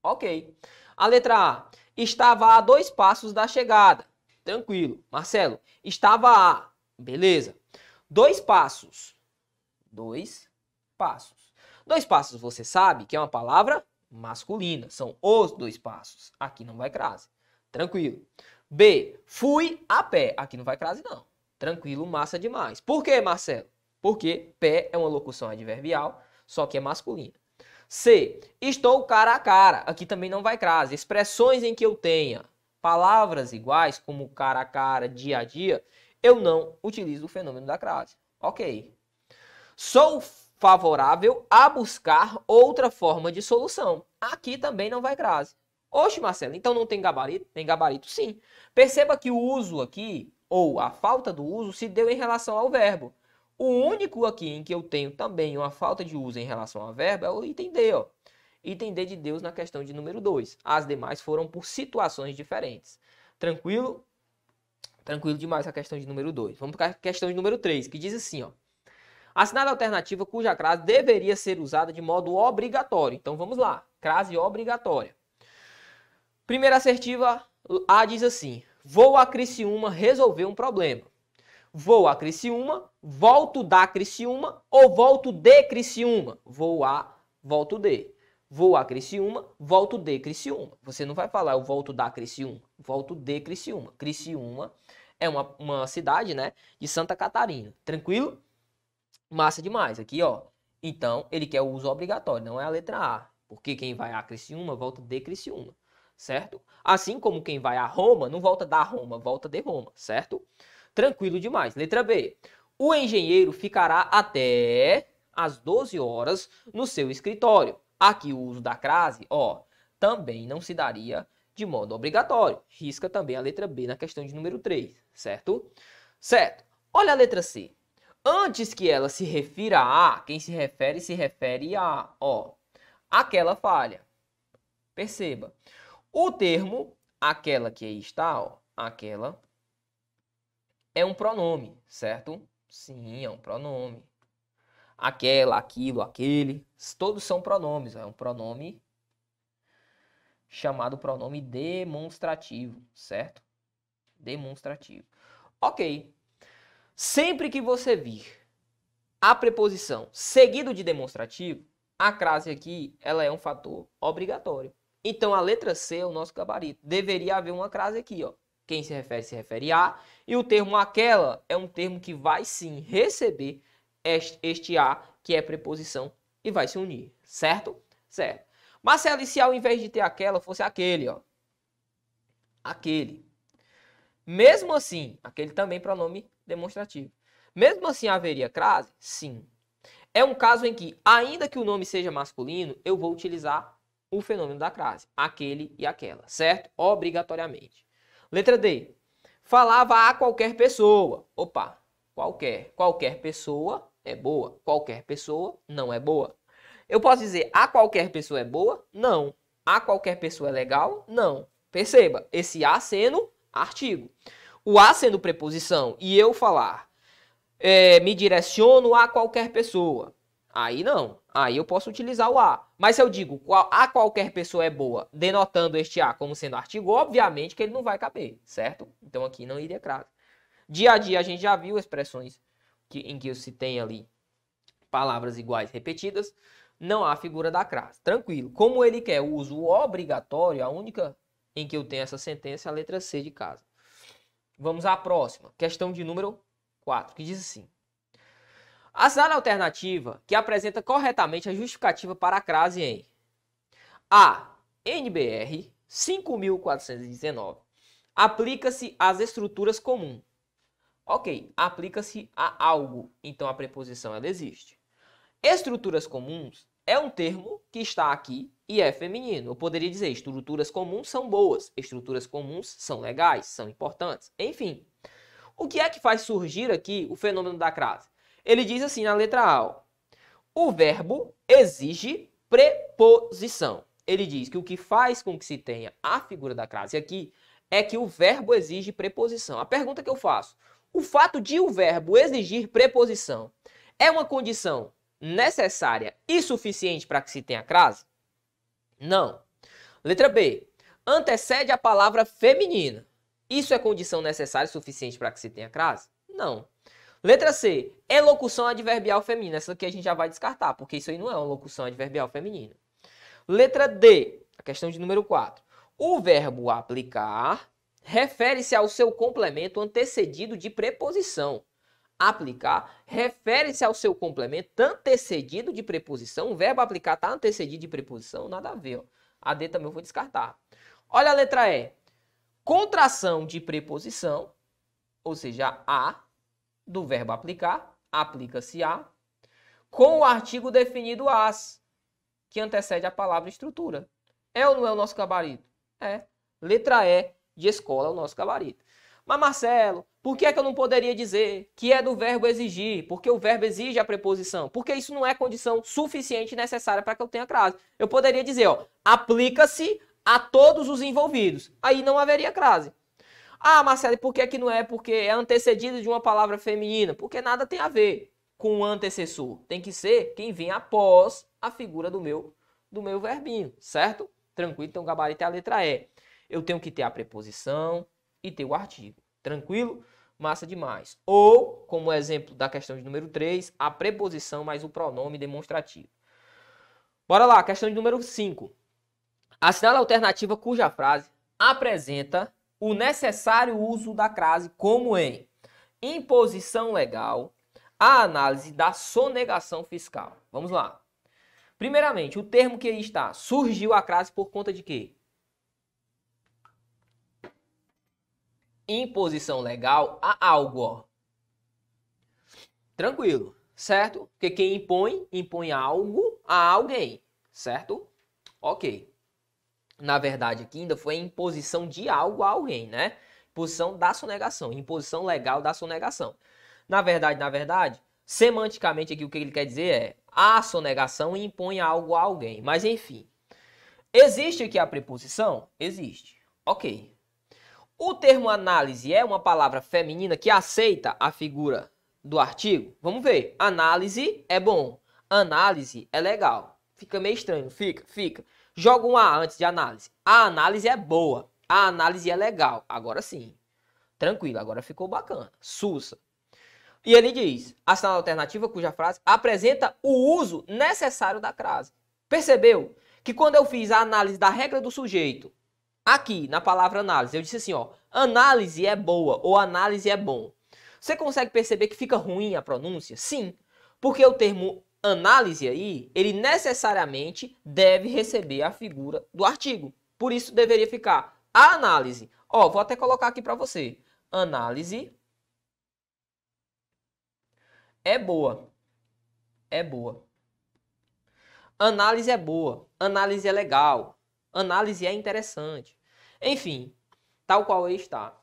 Ok. A letra A. Estava a 2 passos da chegada. Tranquilo. Marcelo, estava a. Beleza. 2 passos. 2 passos. 2 passos você sabe que é uma palavra masculina. São os 2 passos. Aqui não vai crase. Tranquilo. B. Fui a pé. Aqui não vai crase não. Tranquilo, massa demais. Por que, Marcelo? Porque pé é uma locução adverbial, só que é masculina. C. Estou cara a cara. Aqui também não vai crase. Expressões em que eu tenha palavras iguais, como cara a cara, dia a dia, eu não utilizo o fenômeno da crase. Ok. Sou favorável a buscar outra forma de solução. Aqui também não vai crase. Oxe, Marcelo, então não tem gabarito? Tem gabarito sim. Perceba que o uso aqui, ou a falta do uso, se deu em relação ao verbo. O único aqui em que eu tenho também uma falta de uso em relação ao verbo é o item D, ó. Item D de Deus na questão de número 2. As demais foram por situações diferentes. Tranquilo? Tranquilo demais a questão de número 2. Vamos para a questão de número 3, que diz assim, ó. Assinada alternativa cuja crase deveria ser usada de modo obrigatório. Então vamos lá. Crase obrigatória. Primeira assertiva, A diz assim: vou a Criciúma resolver um problema. Vou a Criciúma, volto da Criciúma ou volto de Criciúma? Vou a, volto de. Vou a Criciúma, volto de Criciúma. Você não vai falar eu volto da Criciúma, volto de Criciúma. Criciúma é uma cidade, né, de Santa Catarina. Tranquilo? Massa demais. Aqui, ó. Então, ele quer o uso obrigatório, não é a letra A. Porque quem vai a Criciúma, volta de Criciúma. Certo? Assim como quem vai a Roma, não volta da Roma, volta de Roma, certo? Tranquilo demais. Letra B. O engenheiro ficará até às 12 horas no seu escritório. Aqui o uso da crase, ó, também não se daria de modo obrigatório. Risca também a letra B na questão de número 3, certo? Certo. Olha a letra C. Antes que ela se refira a, quem se refere a, ó, aquela falha. Perceba. O termo, aquela que aí está, ó, aquela, é um pronome, certo? Sim, é um pronome. Aquela, aquilo, aquele, todos são pronomes, é um pronome chamado pronome demonstrativo, certo? Demonstrativo. Ok. Sempre que você vir a preposição seguido de demonstrativo, a crase aqui, ela é um fator obrigatório. Então, a letra C é o nosso gabarito. Deveria haver uma crase aqui, ó. Quem se refere a. E o termo aquela é um termo que vai sim receber este a, que é preposição, e vai se unir. Certo? Certo. Marcelo, e se ao invés de ter aquela, fosse aquele, ó. Aquele. Mesmo assim, aquele também pronome demonstrativo. Mesmo assim, haveria crase? Sim. É um caso em que, ainda que o nome seja masculino, eu vou utilizar o fenômeno da crase. Aquele e aquela, certo? Obrigatoriamente. Letra D. Falava a qualquer pessoa. Opa, qualquer. Qualquer pessoa é boa. Qualquer pessoa não é boa. Eu posso dizer a qualquer pessoa é boa? Não. A qualquer pessoa é legal? Não. Perceba, esse a sendo artigo. O a sendo preposição e eu falar me direciono a qualquer pessoa. Aí não. Aí eu posso utilizar o a. Mas se eu digo a qualquer pessoa é boa, denotando este a como sendo artigo, obviamente que ele não vai caber, certo? Então aqui não iria crase. Dia a dia a gente já viu expressões em que se tem ali palavras iguais repetidas. Não há figura da crase. Tranquilo. Como ele quer o uso obrigatório, a única em que eu tenho essa sentença é a letra C de casa. Vamos à próxima. Questão de número 4, que diz assim. Assinale a alternativa que apresenta corretamente a justificativa para a crase em A. NBR 5419. Aplica-se às estruturas comuns. Ok, aplica-se a algo. Então a preposição ela existe. Estruturas comuns é um termo que está aqui e é feminino. Eu poderia dizer estruturas comuns são boas, estruturas comuns são legais, são importantes. Enfim, o que é que faz surgir aqui o fenômeno da crase? Ele diz assim na letra A, ó, o verbo exige preposição. Ele diz que o que faz com que se tenha a figura da crase aqui é que o verbo exige preposição. A pergunta que eu faço, o fato de o verbo exigir preposição é uma condição necessária e suficiente para que se tenha crase? Não. Letra B. Antecede a palavra feminina. Isso é condição necessária e suficiente para que se tenha crase? Não. Letra C. É locução adverbial feminina. Essa aqui a gente já vai descartar, porque isso aí não é uma locução adverbial feminina. Letra D. A questão de número 4. O verbo aplicar refere-se ao seu complemento antecedido de preposição. Aplicar refere-se ao seu complemento antecedido de preposição. O verbo aplicar está antecedido de preposição? Nada a ver. Ó. A D também eu vou descartar. Olha a letra E. Contração de preposição, ou seja, a, do verbo aplicar, aplica-se a, com o artigo definido as, que antecede a palavra estrutura. É ou não é o nosso gabarito? É. Letra E de escola é o nosso gabarito. Mas Marcelo, por que é que eu não poderia dizer que é do verbo exigir? Porque o verbo exige a preposição. Porque isso não é condição suficiente e necessária para que eu tenha crase. Eu poderia dizer, ó, aplica-se a todos os envolvidos. Aí não haveria crase. Ah, Marcelo, por que não é? Porque é antecedido de uma palavra feminina. Porque nada tem a ver com o antecessor. Tem que ser quem vem após a figura do meu verbinho, certo? Tranquilo, então o gabarito é a letra E. Eu tenho que ter a preposição e ter o artigo. Tranquilo? Massa demais. Ou, como exemplo da questão de número 3, a preposição mais o pronome demonstrativo. Bora lá, questão de número 5. Assinale a alternativa cuja frase apresenta o necessário uso da crase como em imposição legal, a análise da sonegação fiscal. Vamos lá. Primeiramente, o termo que aí está, surgiu a crase por conta de quê? Imposição legal a algo, ó. Tranquilo, certo? Porque quem impõe algo a alguém, certo? Ok. Na verdade, aqui ainda foi a imposição de algo a alguém, né? Imposição da sonegação, imposição legal da sonegação. Na verdade, semanticamente aqui o que ele quer dizer é a sonegação impõe algo a alguém. Mas enfim, existe aqui a preposição? Existe. Ok. O termo análise é uma palavra feminina que aceita a figura do artigo? Vamos ver. Análise é bom. Análise é legal. Fica meio estranho. Fica. Joga um A antes de análise. A análise é boa. A análise é legal. Agora sim. Tranquilo, agora ficou bacana. Sussa. E ele diz, assinala alternativa cuja frase apresenta o uso necessário da crase. Percebeu que quando eu fiz a análise da regra do sujeito, aqui na palavra análise, eu disse assim, ó, análise é boa ou análise é bom. Você consegue perceber que fica ruim a pronúncia? Sim, porque o termo análise aí, ele necessariamente deve receber a figura do artigo. Por isso deveria ficar a análise. Ó, vou até colocar aqui para você. Análise é boa. É boa. Análise é boa. Análise é legal. Análise é interessante. Enfim, tal qual aí está.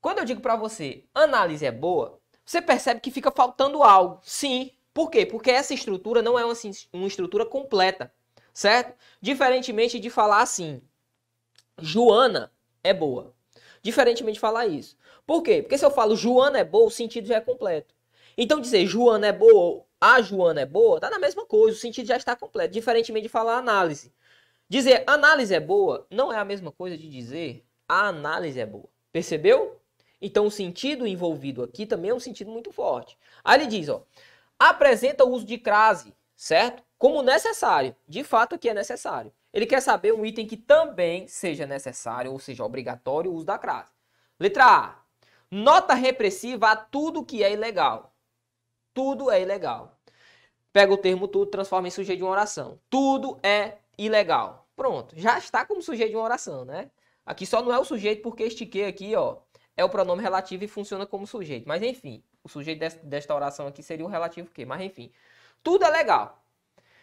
Quando eu digo para você, análise é boa, você percebe que fica faltando algo. Sim. Por quê? Porque essa estrutura não é uma estrutura completa, certo? Diferentemente de falar assim, Joana é boa. Diferentemente de falar isso. Por quê? Porque se eu falo Joana é boa, o sentido já é completo. Então dizer Joana é boa ou a Joana é boa, tá na mesma coisa, o sentido já está completo. Diferentemente de falar análise. Dizer análise é boa não é a mesma coisa de dizer a análise é boa. Percebeu? Então o sentido envolvido aqui também é um sentido muito forte. Aí ele diz, ó, apresenta o uso de crase, certo? Como necessário. De fato aqui é necessário. Ele quer saber um item que também seja necessário, ou seja, obrigatório o uso da crase. Letra A. Nota repressiva a tudo que é ilegal. Tudo é ilegal. Pega o termo tudo, transforma em sujeito de uma oração. Tudo é ilegal. Pronto. Já está como sujeito de uma oração, né? Aqui só não é o sujeito porque este que aqui, ó, é o pronome relativo e funciona como sujeito. Mas enfim, o sujeito desta oração aqui seria o relativo que. Mas enfim, tudo é legal.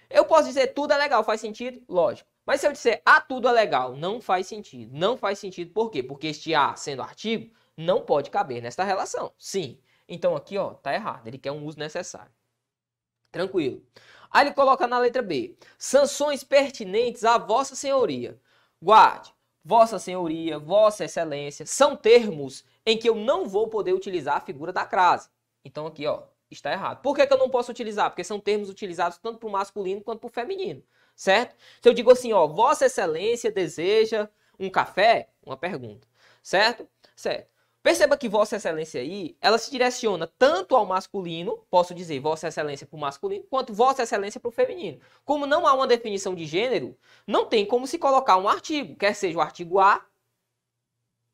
Eu posso dizer tudo é legal, faz sentido? Lógico. Mas se eu disser a tudo é legal, não faz sentido. Não faz sentido por quê? Porque este a, sendo artigo, não pode caber nesta relação. Sim. Então aqui, ó, tá errado. Ele quer um uso necessário. Tranquilo. Aí ele coloca na letra B. Sanções pertinentes à vossa senhoria. Guarde. Vossa senhoria, vossa excelência, são termos em que eu não vou poder utilizar a figura da crase. Então aqui, ó, está errado. Por que eu não posso utilizar? Porque são termos utilizados tanto para o masculino quanto para o feminino, certo? Se eu digo assim, ó, vossa excelência deseja um café? Uma pergunta, certo? Certo. Perceba que vossa excelência aí, ela se direciona tanto ao masculino, posso dizer vossa excelência para o masculino, quanto vossa excelência para o feminino. Como não há uma definição de gênero, não tem como se colocar um artigo, quer seja o artigo a,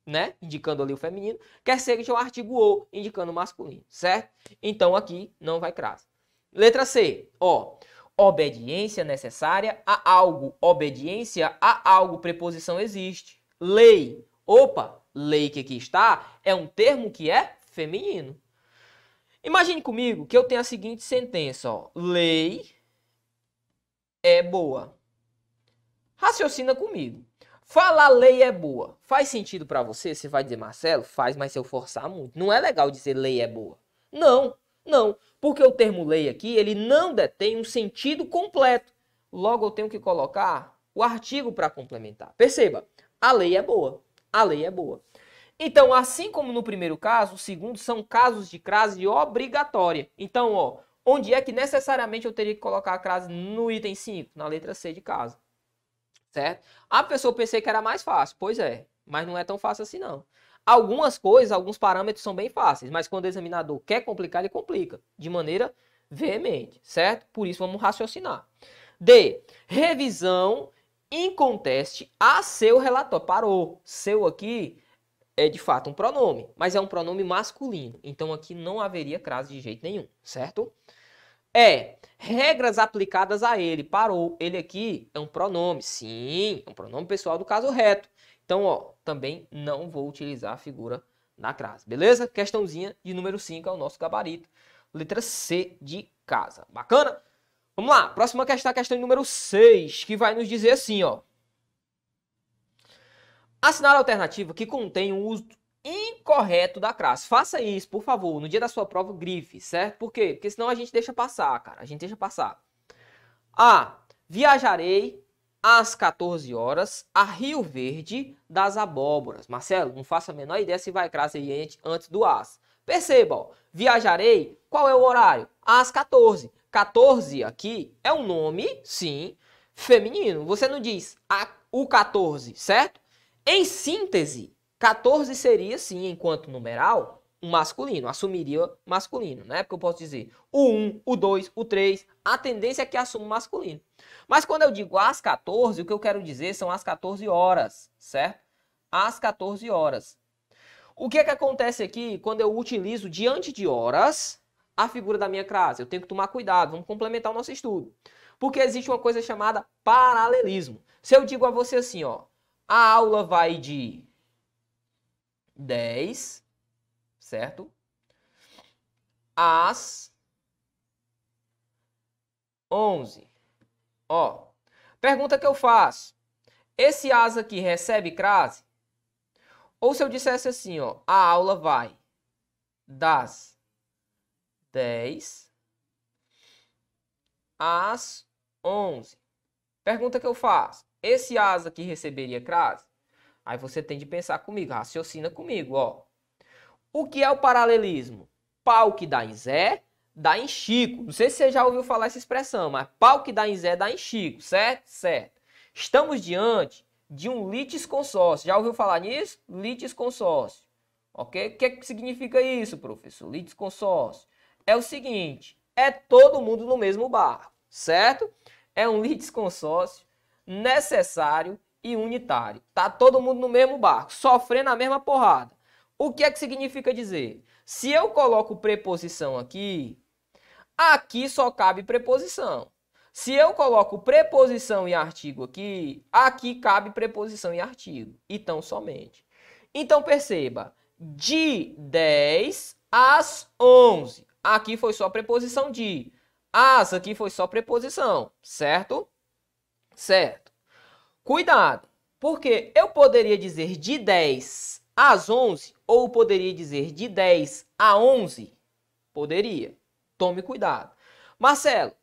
né, indicando ali o feminino, quer seja o artigo o, indicando o masculino, certo? Então aqui não vai crase. Letra C, ó, obediência necessária a algo. Obediência a algo, preposição existe. Lei, opa, lei que aqui está é um termo que é feminino. Imagine comigo que eu tenho a seguinte sentença, ó. Lei é boa. Raciocina comigo. Falar lei é boa. Faz sentido para você? Você vai dizer, Marcelo, faz, mas se eu forçar muito. Não é legal dizer lei é boa. Não, não. Porque o termo lei aqui, ele não detém um sentido completo. Logo eu tenho que colocar o artigo para complementar. Perceba, a lei é boa. A lei é boa. Então, assim como no primeiro caso, o segundo são casos de crase obrigatória. Então, ó, onde é que necessariamente eu teria que colocar a crase no item 5? Na letra C de casa. Certo? A pessoa pensei que era mais fácil. Pois é, mas não é tão fácil assim não. Algumas coisas, alguns parâmetros são bem fáceis, mas quando o examinador quer complicar, ele complica de maneira veemente, certo? Por isso vamos raciocinar. D. Revisão inconteste a seu relatório. Parou. Seu aqui é de fato um pronome, mas é um pronome masculino. Então aqui não haveria crase de jeito nenhum, certo? É, regras aplicadas a ele. Parou. Ele aqui é um pronome. Sim, é um pronome pessoal do caso reto. Então, ó, também não vou utilizar a figura na crase. Beleza? Questãozinha de número 5 é o nosso gabarito. Letra C de casa. Bacana? Vamos lá. Próxima questão, a questão número 6, que vai nos dizer assim, ó. Assinale a alternativa que contém um uso incorreto da crase. Faça isso, por favor. No dia da sua prova, grife, certo? Por quê? Porque senão a gente deixa passar, cara. A gente deixa passar. A. Viajarei às 14 horas a Rio Verde das Abóboras. Marcelo, não faço a menor ideia se vai crase aí antes do as. Perceba, ó. Viajarei, qual é o horário? Às 14. 14 aqui é um nome, sim, feminino. Você não diz o 14, certo? Em síntese, 14 seria, sim, enquanto numeral, um masculino. Assumiria masculino, né? Porque eu posso dizer o 1, o 2, o 3. A tendência é que assuma masculino. Mas quando eu digo às 14, o que eu quero dizer são as 14 horas, certo? Às 14 horas. O que é que acontece aqui quando eu utilizo diante de horas a figura da minha crase? Eu tenho que tomar cuidado, vamos complementar o nosso estudo. Porque existe uma coisa chamada paralelismo. Se eu digo a você assim, ó, a aula vai de 10, certo? Às 11. Ó, pergunta que eu faço. Esse às aqui recebe crase? Ou se eu dissesse assim, ó, a aula vai das 10 às 11. Pergunta que eu faço. Esse às aqui receberia crase? Aí você tem de pensar comigo, raciocina comigo, ó. O que é o paralelismo? Pau que dá em Zé, dá em Chico. Não sei se você já ouviu falar essa expressão, mas pau que dá em Zé, dá em Chico, certo? Certo. Estamos diante de um litisconsórcio. Já ouviu falar nisso? Litisconsórcio. Ok? O que significa isso, professor? Litisconsórcio. É o seguinte, é todo mundo no mesmo barco, certo? É um litisconsórcio necessário e unitário. Tá todo mundo no mesmo barco, sofrendo a mesma porrada. O que é que significa dizer? Se eu coloco preposição aqui, aqui só cabe preposição. Se eu coloco preposição e artigo aqui, aqui cabe preposição e artigo. E tão somente. Então perceba, de 10 às 11. Aqui foi só preposição de. As aqui foi só preposição, certo? Certo. Cuidado, porque eu poderia dizer de 10 às 11 ou poderia dizer de 10 a 11? Poderia. Tome cuidado. Marcelo,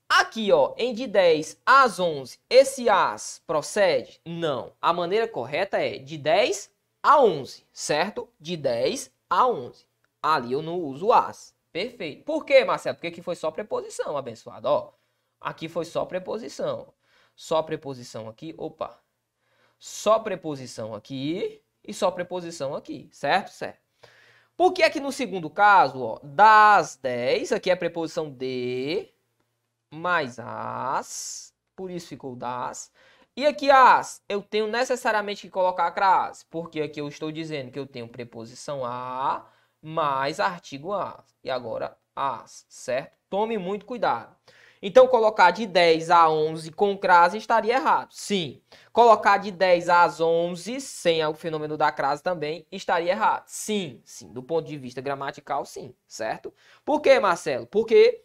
aqui, ó, em de 10 às 11, esse as procede? Não. A maneira correta é de 10 a 11, certo? De 10 a 11. Ali eu não uso as. Perfeito. Por quê, Marcelo? Porque aqui foi só preposição, abençoado. Ó, aqui foi só preposição. Só preposição aqui. Opa. Só preposição aqui e só preposição aqui. Certo? Certo. Por que aqui no segundo caso, ó, das 10, aqui é a preposição de mais as. Por isso ficou das. E aqui as, eu tenho necessariamente que colocar a crase. Porque aqui eu estou dizendo que eu tenho preposição a mais artigo as. E agora as, certo? Tome muito cuidado. Então, colocar de 10 a 11 com crase estaria errado. Sim. Colocar de 10 às 11 sem o fenômeno da crase também estaria errado. Sim. Sim. Do ponto de vista gramatical, sim. Certo? Por quê, Marcelo? Porque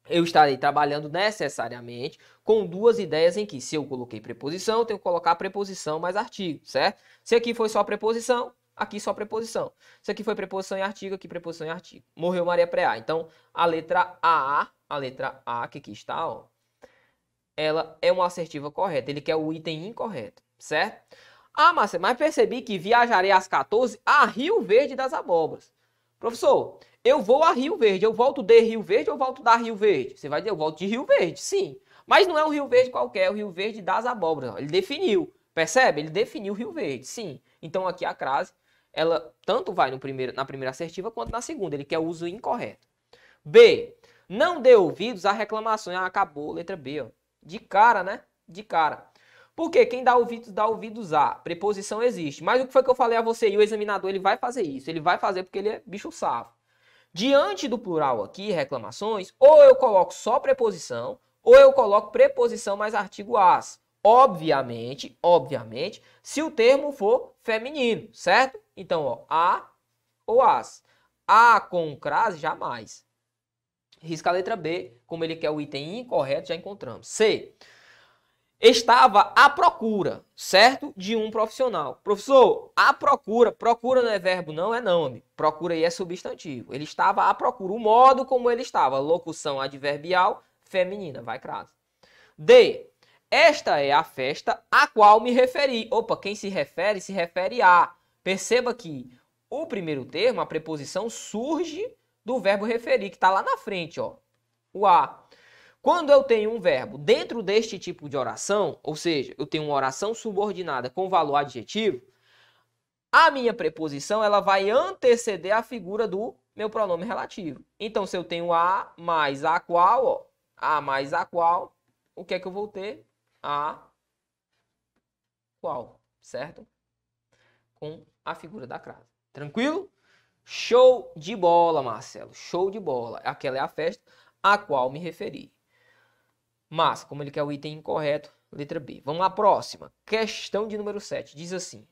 eu estarei trabalhando necessariamente com duas ideias em que, se eu coloquei preposição, eu tenho que colocar preposição mais artigo, certo? Se aqui foi só preposição, aqui só preposição. Se aqui foi preposição e artigo, aqui preposição e artigo. Morreu Maria Preá. Então, a letra A, que aqui está, ó, ela é uma assertiva correta. Ele quer o item incorreto, certo? Ah, Marcelo, mas percebi que viajarei às 14 a Rio Verde das Abóboras. Professor, eu vou a Rio Verde, eu volto de Rio Verde ou volto da Rio Verde? Você vai dizer, eu volto de Rio Verde, sim. Mas não é um Rio Verde qualquer, é o Rio Verde das Abóboras. Ele definiu, percebe? Ele definiu Rio Verde, sim. Então aqui a crase, ela tanto vai na primeira assertiva quanto na segunda. Ele quer o uso incorreto. B. Não dê ouvidos a reclamações. Ah, acabou, letra B, ó. De cara, né? De cara. Porque quem dá ouvidos a. Preposição existe. Mas o que foi que eu falei a você? E o examinador, ele vai fazer isso. Ele vai fazer porque ele é bicho safo. Diante do plural aqui, reclamações, ou eu coloco só preposição, ou eu coloco preposição mais artigo as. Obviamente, se o termo for feminino, certo? Então, ó, a ou as. A com crase, jamais. Risca a letra B, como ele quer o item incorreto, já encontramos. C. Estava à procura, certo? De um profissional. Professor, à procura. Procura não é verbo, não é nome. Procura aí é substantivo. Ele estava à procura. O modo como ele estava. Locução adverbial feminina. Vai, crase. D. Esta é a festa a qual me referi. Opa, quem se refere a. Perceba que o primeiro termo, a preposição, surge do verbo referir, que está lá na frente, ó. O a. Quando eu tenho um verbo dentro deste tipo de oração, ou seja, eu tenho uma oração subordinada com valor adjetivo, a minha preposição ela vai anteceder a figura do meu pronome relativo. Então, se eu tenho a mais a qual, ó, a mais a qual, o que é que eu vou ter? A qual, certo? Com a figura da crase. Tranquilo? Show de bola, Marcelo. Show de bola. Aquela é a festa a qual me referi. Mas, como ele quer o item incorreto, letra B. Vamos lá, próxima. Questão de número 7. Diz assim.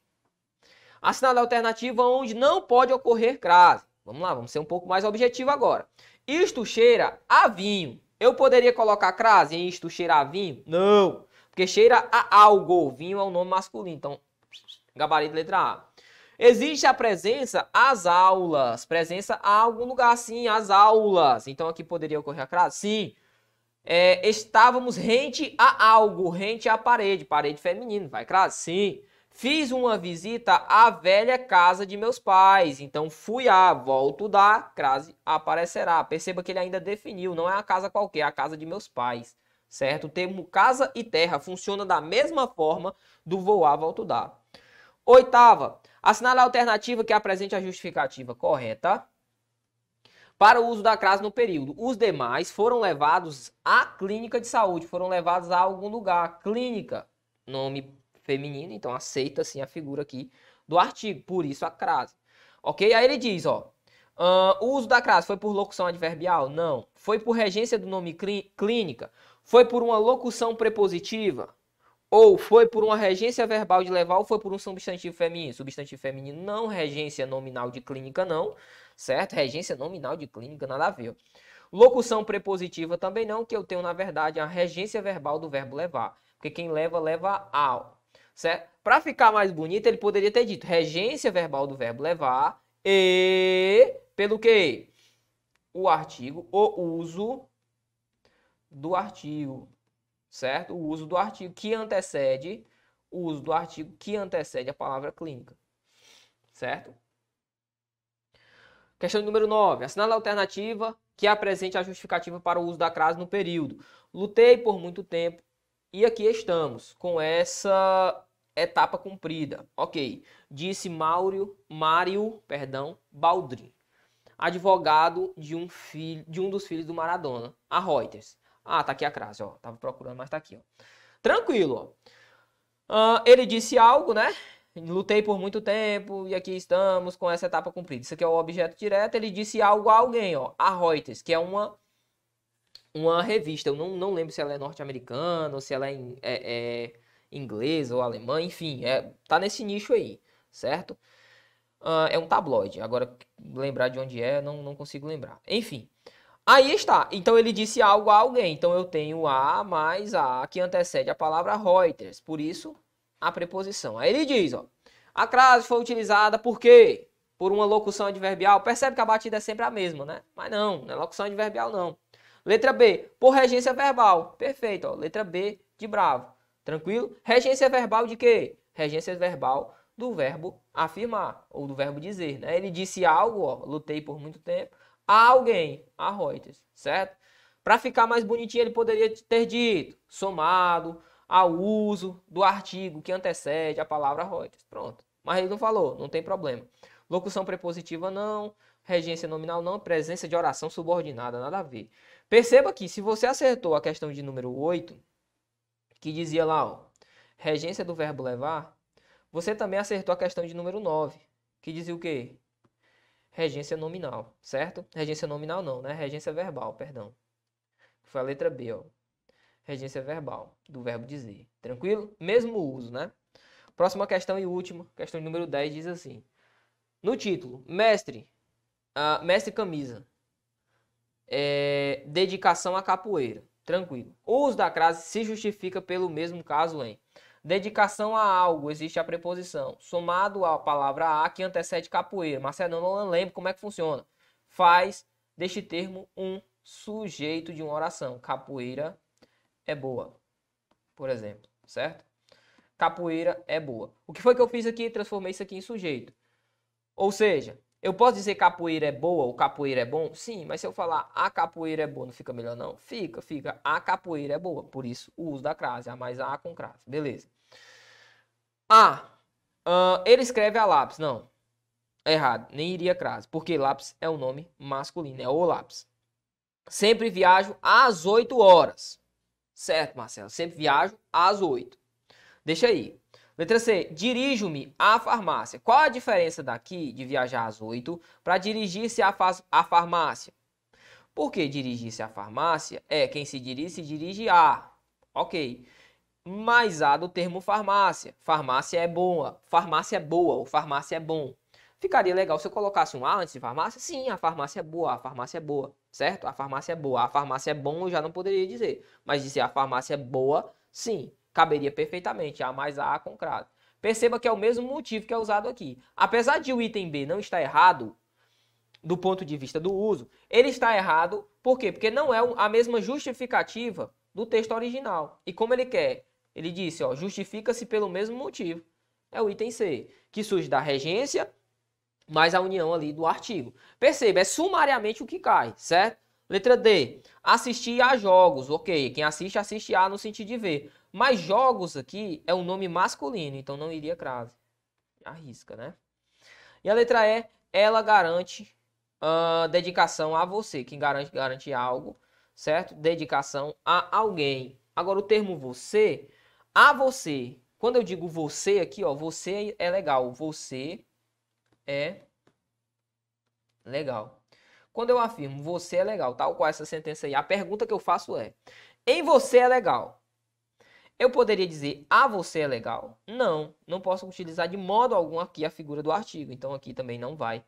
Assinale a alternativa onde não pode ocorrer crase. Vamos lá, vamos ser um pouco mais objetivo agora. Isto cheira a vinho. Eu poderia colocar crase em isto cheira a vinho? Não, porque cheira a algo. Vinho é um nome masculino, então, gabarito letra A. Existe a presença às aulas. Presença a algum lugar, sim, às aulas. Então, aqui poderia ocorrer a crase? Sim. Estávamos rente a algo, rente à parede. Parede feminino, vai crase? Sim. Fiz uma visita à velha casa de meus pais. Então, fui a, volto da, crase aparecerá. Perceba que ele ainda definiu, não é a casa qualquer, é a casa de meus pais. Certo? O termo casa e terra funciona da mesma forma do vou a, volto da. Oitava, assinale a alternativa que apresente a justificativa correta para o uso da crase no período. Os demais foram levados à clínica de saúde, foram levados a algum lugar. Clínica, nome feminino, então aceita sim a figura aqui do artigo, por isso a crase. Ok? Aí ele diz, ó, o uso da crase foi por locução adverbial? Não. Foi por regência do nome clínica? Foi por uma locução prepositiva? Ou foi por uma regência verbal de levar ou foi por um substantivo feminino? Substantivo feminino não, regência nominal de clínica não, certo? Regência nominal de clínica, nada a ver. Locução prepositiva também não, que eu tenho na verdade a regência verbal do verbo levar. Porque quem leva, leva ao. Certo? Para ficar mais bonito, ele poderia ter dito regência verbal do verbo levar e pelo quê? O artigo, o uso do artigo. Certo? O uso do artigo que antecede o uso do artigo que antecede a palavra clínica. Certo? Questão número 9. Assinale a alternativa que apresente a justificativa para o uso da crase no período. Lutei por muito tempo e aqui estamos com essa etapa cumprida. Ok. Disse Mário Baldrin, advogado de um dos filhos do Maradona, a Reuters. Ah, tá aqui a crase, ó. Tava procurando, mas tá aqui, ó. Tranquilo, ó. Ele disse algo, né? Lutei por muito tempo e aqui estamos com essa etapa cumprida. Isso aqui é o objeto direto. Ele disse algo a alguém, ó. A Reuters, que é uma revista. Eu não lembro se ela é norte-americana ou se ela é inglesa ou alemã. Enfim, tá nesse nicho aí, certo? É um tabloide. Agora, lembrar de onde é, não consigo lembrar. Enfim. Aí está. Então ele disse algo a alguém. Então eu tenho a mais a que antecede a palavra Reuters. Por isso, a preposição. Aí ele diz, ó. A crase foi utilizada por quê? Por uma locução adverbial. Percebe que a batida é sempre a mesma, né? Mas não é locução adverbial não. Letra B. Por regência verbal. Perfeito, ó. Letra B de bravo. Tranquilo? Regência verbal de quê? Regência verbal do verbo afirmar. Ou do verbo dizer, né? Ele disse algo, ó. Lutei por muito tempo. A alguém, a Reuters, certo? Para ficar mais bonitinho, ele poderia ter dito somado ao uso do artigo que antecede a palavra Reuters. Pronto. Mas ele não falou, não tem problema. Locução prepositiva não, regência nominal não, presença de oração subordinada, nada a ver. Perceba que se você acertou a questão de número 8, que dizia lá, ó, regência do verbo levar, você também acertou a questão de número 9, que dizia o quê? Regência nominal, certo? Regência nominal não, né? Regência verbal, perdão. Foi a letra B, ó. Regência verbal, do verbo dizer. Tranquilo? Mesmo uso, né? Próxima questão e última, questão número 10, diz assim. No título, mestre camisa. Dedicação à capoeira. Tranquilo. O uso da crase se justifica pelo mesmo caso em dedicação a algo, existe a preposição, somado à palavra a que antecede capoeira. Marcelo, não lembro como é que funciona. Faz deste termo um sujeito de uma oração. Capoeira é boa, por exemplo, certo? Capoeira é boa. O que foi que eu fiz aqui? Transformei isso aqui em sujeito. Ou seja, Eu posso dizer capoeira é boa ou capoeira é bom? Sim, mas se eu falar a capoeira é boa, não fica melhor não? Fica. A capoeira é boa, por isso o uso da crase, A mais A com crase, beleza. Ele escreve a lápis, não. É errado, nem iria crase, porque lápis é um nome masculino, é o lápis. Sempre viajo às 8 horas. Certo, Marcelo, sempre viajo às 8. Deixa aí. Letra C, dirijo-me à farmácia. Qual a diferença daqui de viajar às 8 para dirigir-se à farmácia? Porque dirigir-se à farmácia é quem se dirige a. Ok. Mais A do termo farmácia. Farmácia é boa. Farmácia é boa ou farmácia é bom. Ficaria legal se eu colocasse um A antes de farmácia? Sim, a farmácia é boa, a farmácia é boa. Certo? A farmácia é boa. A farmácia é bom eu já não poderia dizer. Mas dizer a farmácia é boa, sim. Caberia perfeitamente, A mais A com crase. Perceba que é o mesmo motivo que é usado aqui. Apesar de o item B não estar errado, do ponto de vista do uso, ele está errado, por quê? Porque não é a mesma justificativa do texto original. E como ele quer? Ele disse, ó, justifica-se pelo mesmo motivo. É o item C, que surge da regência, mais a união ali do artigo. Perceba, é sumariamente o que cai, certo? Letra D, assistir a jogos. Ok, quem assiste, assiste a no sentido de ver. Mas jogos aqui é um nome masculino, então não iria crase. Arrisca, né? E a letra E, ela garante dedicação a você. Quem garante algo, certo? Dedicação a alguém. Agora o termo você, a você. Quando eu digo você aqui, ó, você é legal. Você é legal. Quando eu afirmo você é legal, tal qual essa sentença aí, a pergunta que eu faço é: em você é legal? Eu poderia dizer a você é legal? Não, não posso utilizar de modo algum aqui a figura do artigo. Então aqui também não vai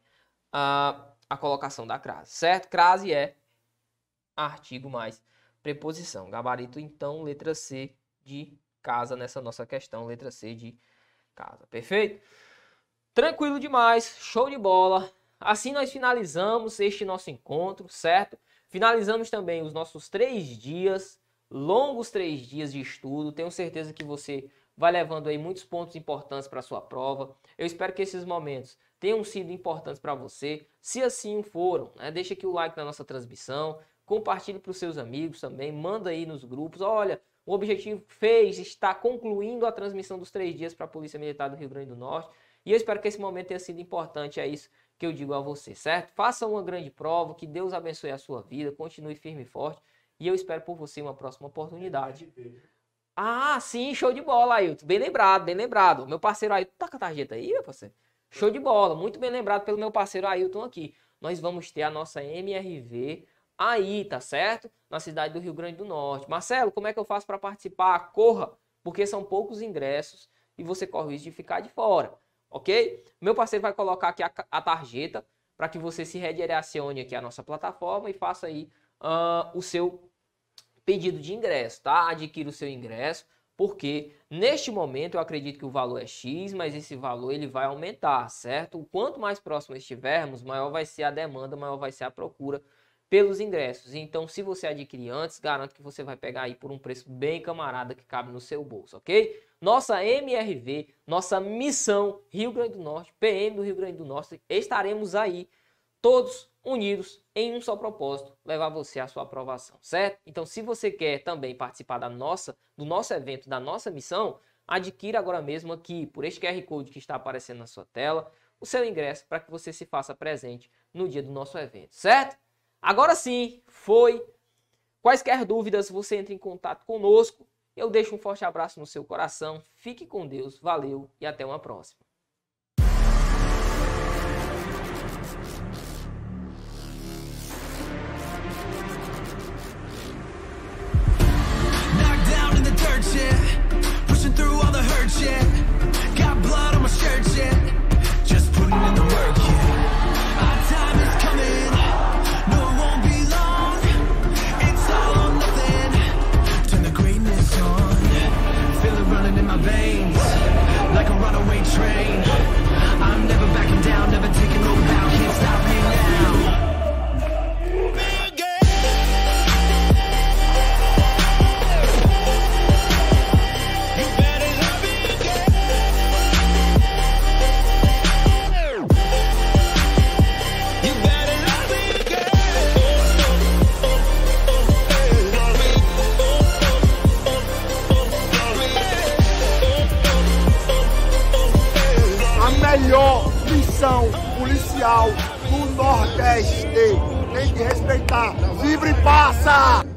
a colocação da crase, certo? Crase é artigo mais preposição. Gabarito, então, letra C de casa nessa nossa questão. Letra C de casa, perfeito? Tranquilo demais, show de bola. Assim nós finalizamos este nosso encontro, certo? Finalizamos também os nossos 3 dias, longos 3 dias de estudo. Tenho certeza que você vai levando aí muitos pontos importantes para a sua prova. Eu espero que esses momentos tenham sido importantes para você. Se assim foram, né? Deixa aqui o like na nossa transmissão, compartilhe para os seus amigos também, manda aí nos grupos. Olha, o Objetivo está concluindo a transmissão dos 3 dias para a Polícia Militar do Rio Grande do Norte. E eu espero que esse momento tenha sido importante, é isso que eu digo a você, certo? Faça uma grande prova, que Deus abençoe a sua vida, continue firme e forte. E eu espero por você uma próxima oportunidade. Ah, sim, show de bola, Ailton. Bem lembrado, bem lembrado. Meu parceiro Ailton, tá com a tarjeta aí, meu parceiro? Show de bola, muito bem lembrado pelo meu parceiro Ailton aqui. Nós vamos ter a nossa MRV aí, tá certo? Na cidade do Rio Grande do Norte. Marcelo, como é que eu faço para participar? Corra, porque são poucos ingressos e você corre o risco de ficar de fora, ok? Meu parceiro vai colocar aqui a tarjeta para que você se redirecione aqui à nossa plataforma e faça aí o seu pedido de ingresso, tá? Adquira o seu ingresso, porque neste momento eu acredito que o valor é X, mas esse valor ele vai aumentar, certo? O quanto mais próximo estivermos, maior vai ser a demanda, maior vai ser a procura pelos ingressos. Então, se você adquirir antes, garanto que você vai pegar aí por um preço bem camarada que cabe no seu bolso, ok? Nossa MRV, nossa missão Rio Grande do Norte, PM do Rio Grande do Norte, estaremos aí todos unidos em um só propósito, levar você à sua aprovação, certo? Então, se você quer também participar do nosso evento, da nossa missão, adquira agora mesmo aqui, por este QR Code que está aparecendo na sua tela, o seu ingresso para que você se faça presente no dia do nosso evento, certo? Agora sim, foi. Quaisquer dúvidas, você entra em contato conosco. Eu deixo um forte abraço no seu coração. Fique com Deus, valeu e até uma próxima. Pushing through all the hurt, yeah. Got blood on my shirt, yeah. Just putting in the work, yeah. Our time is coming. No, it won't be long. It's all or nothing. Turn the greatness on. Feel it running in my veins, like a runaway train. I'm never backing down, never taking no bow. Can't stop me now. melhor missão policial do Nordeste. Tem que respeitar. Livre passa!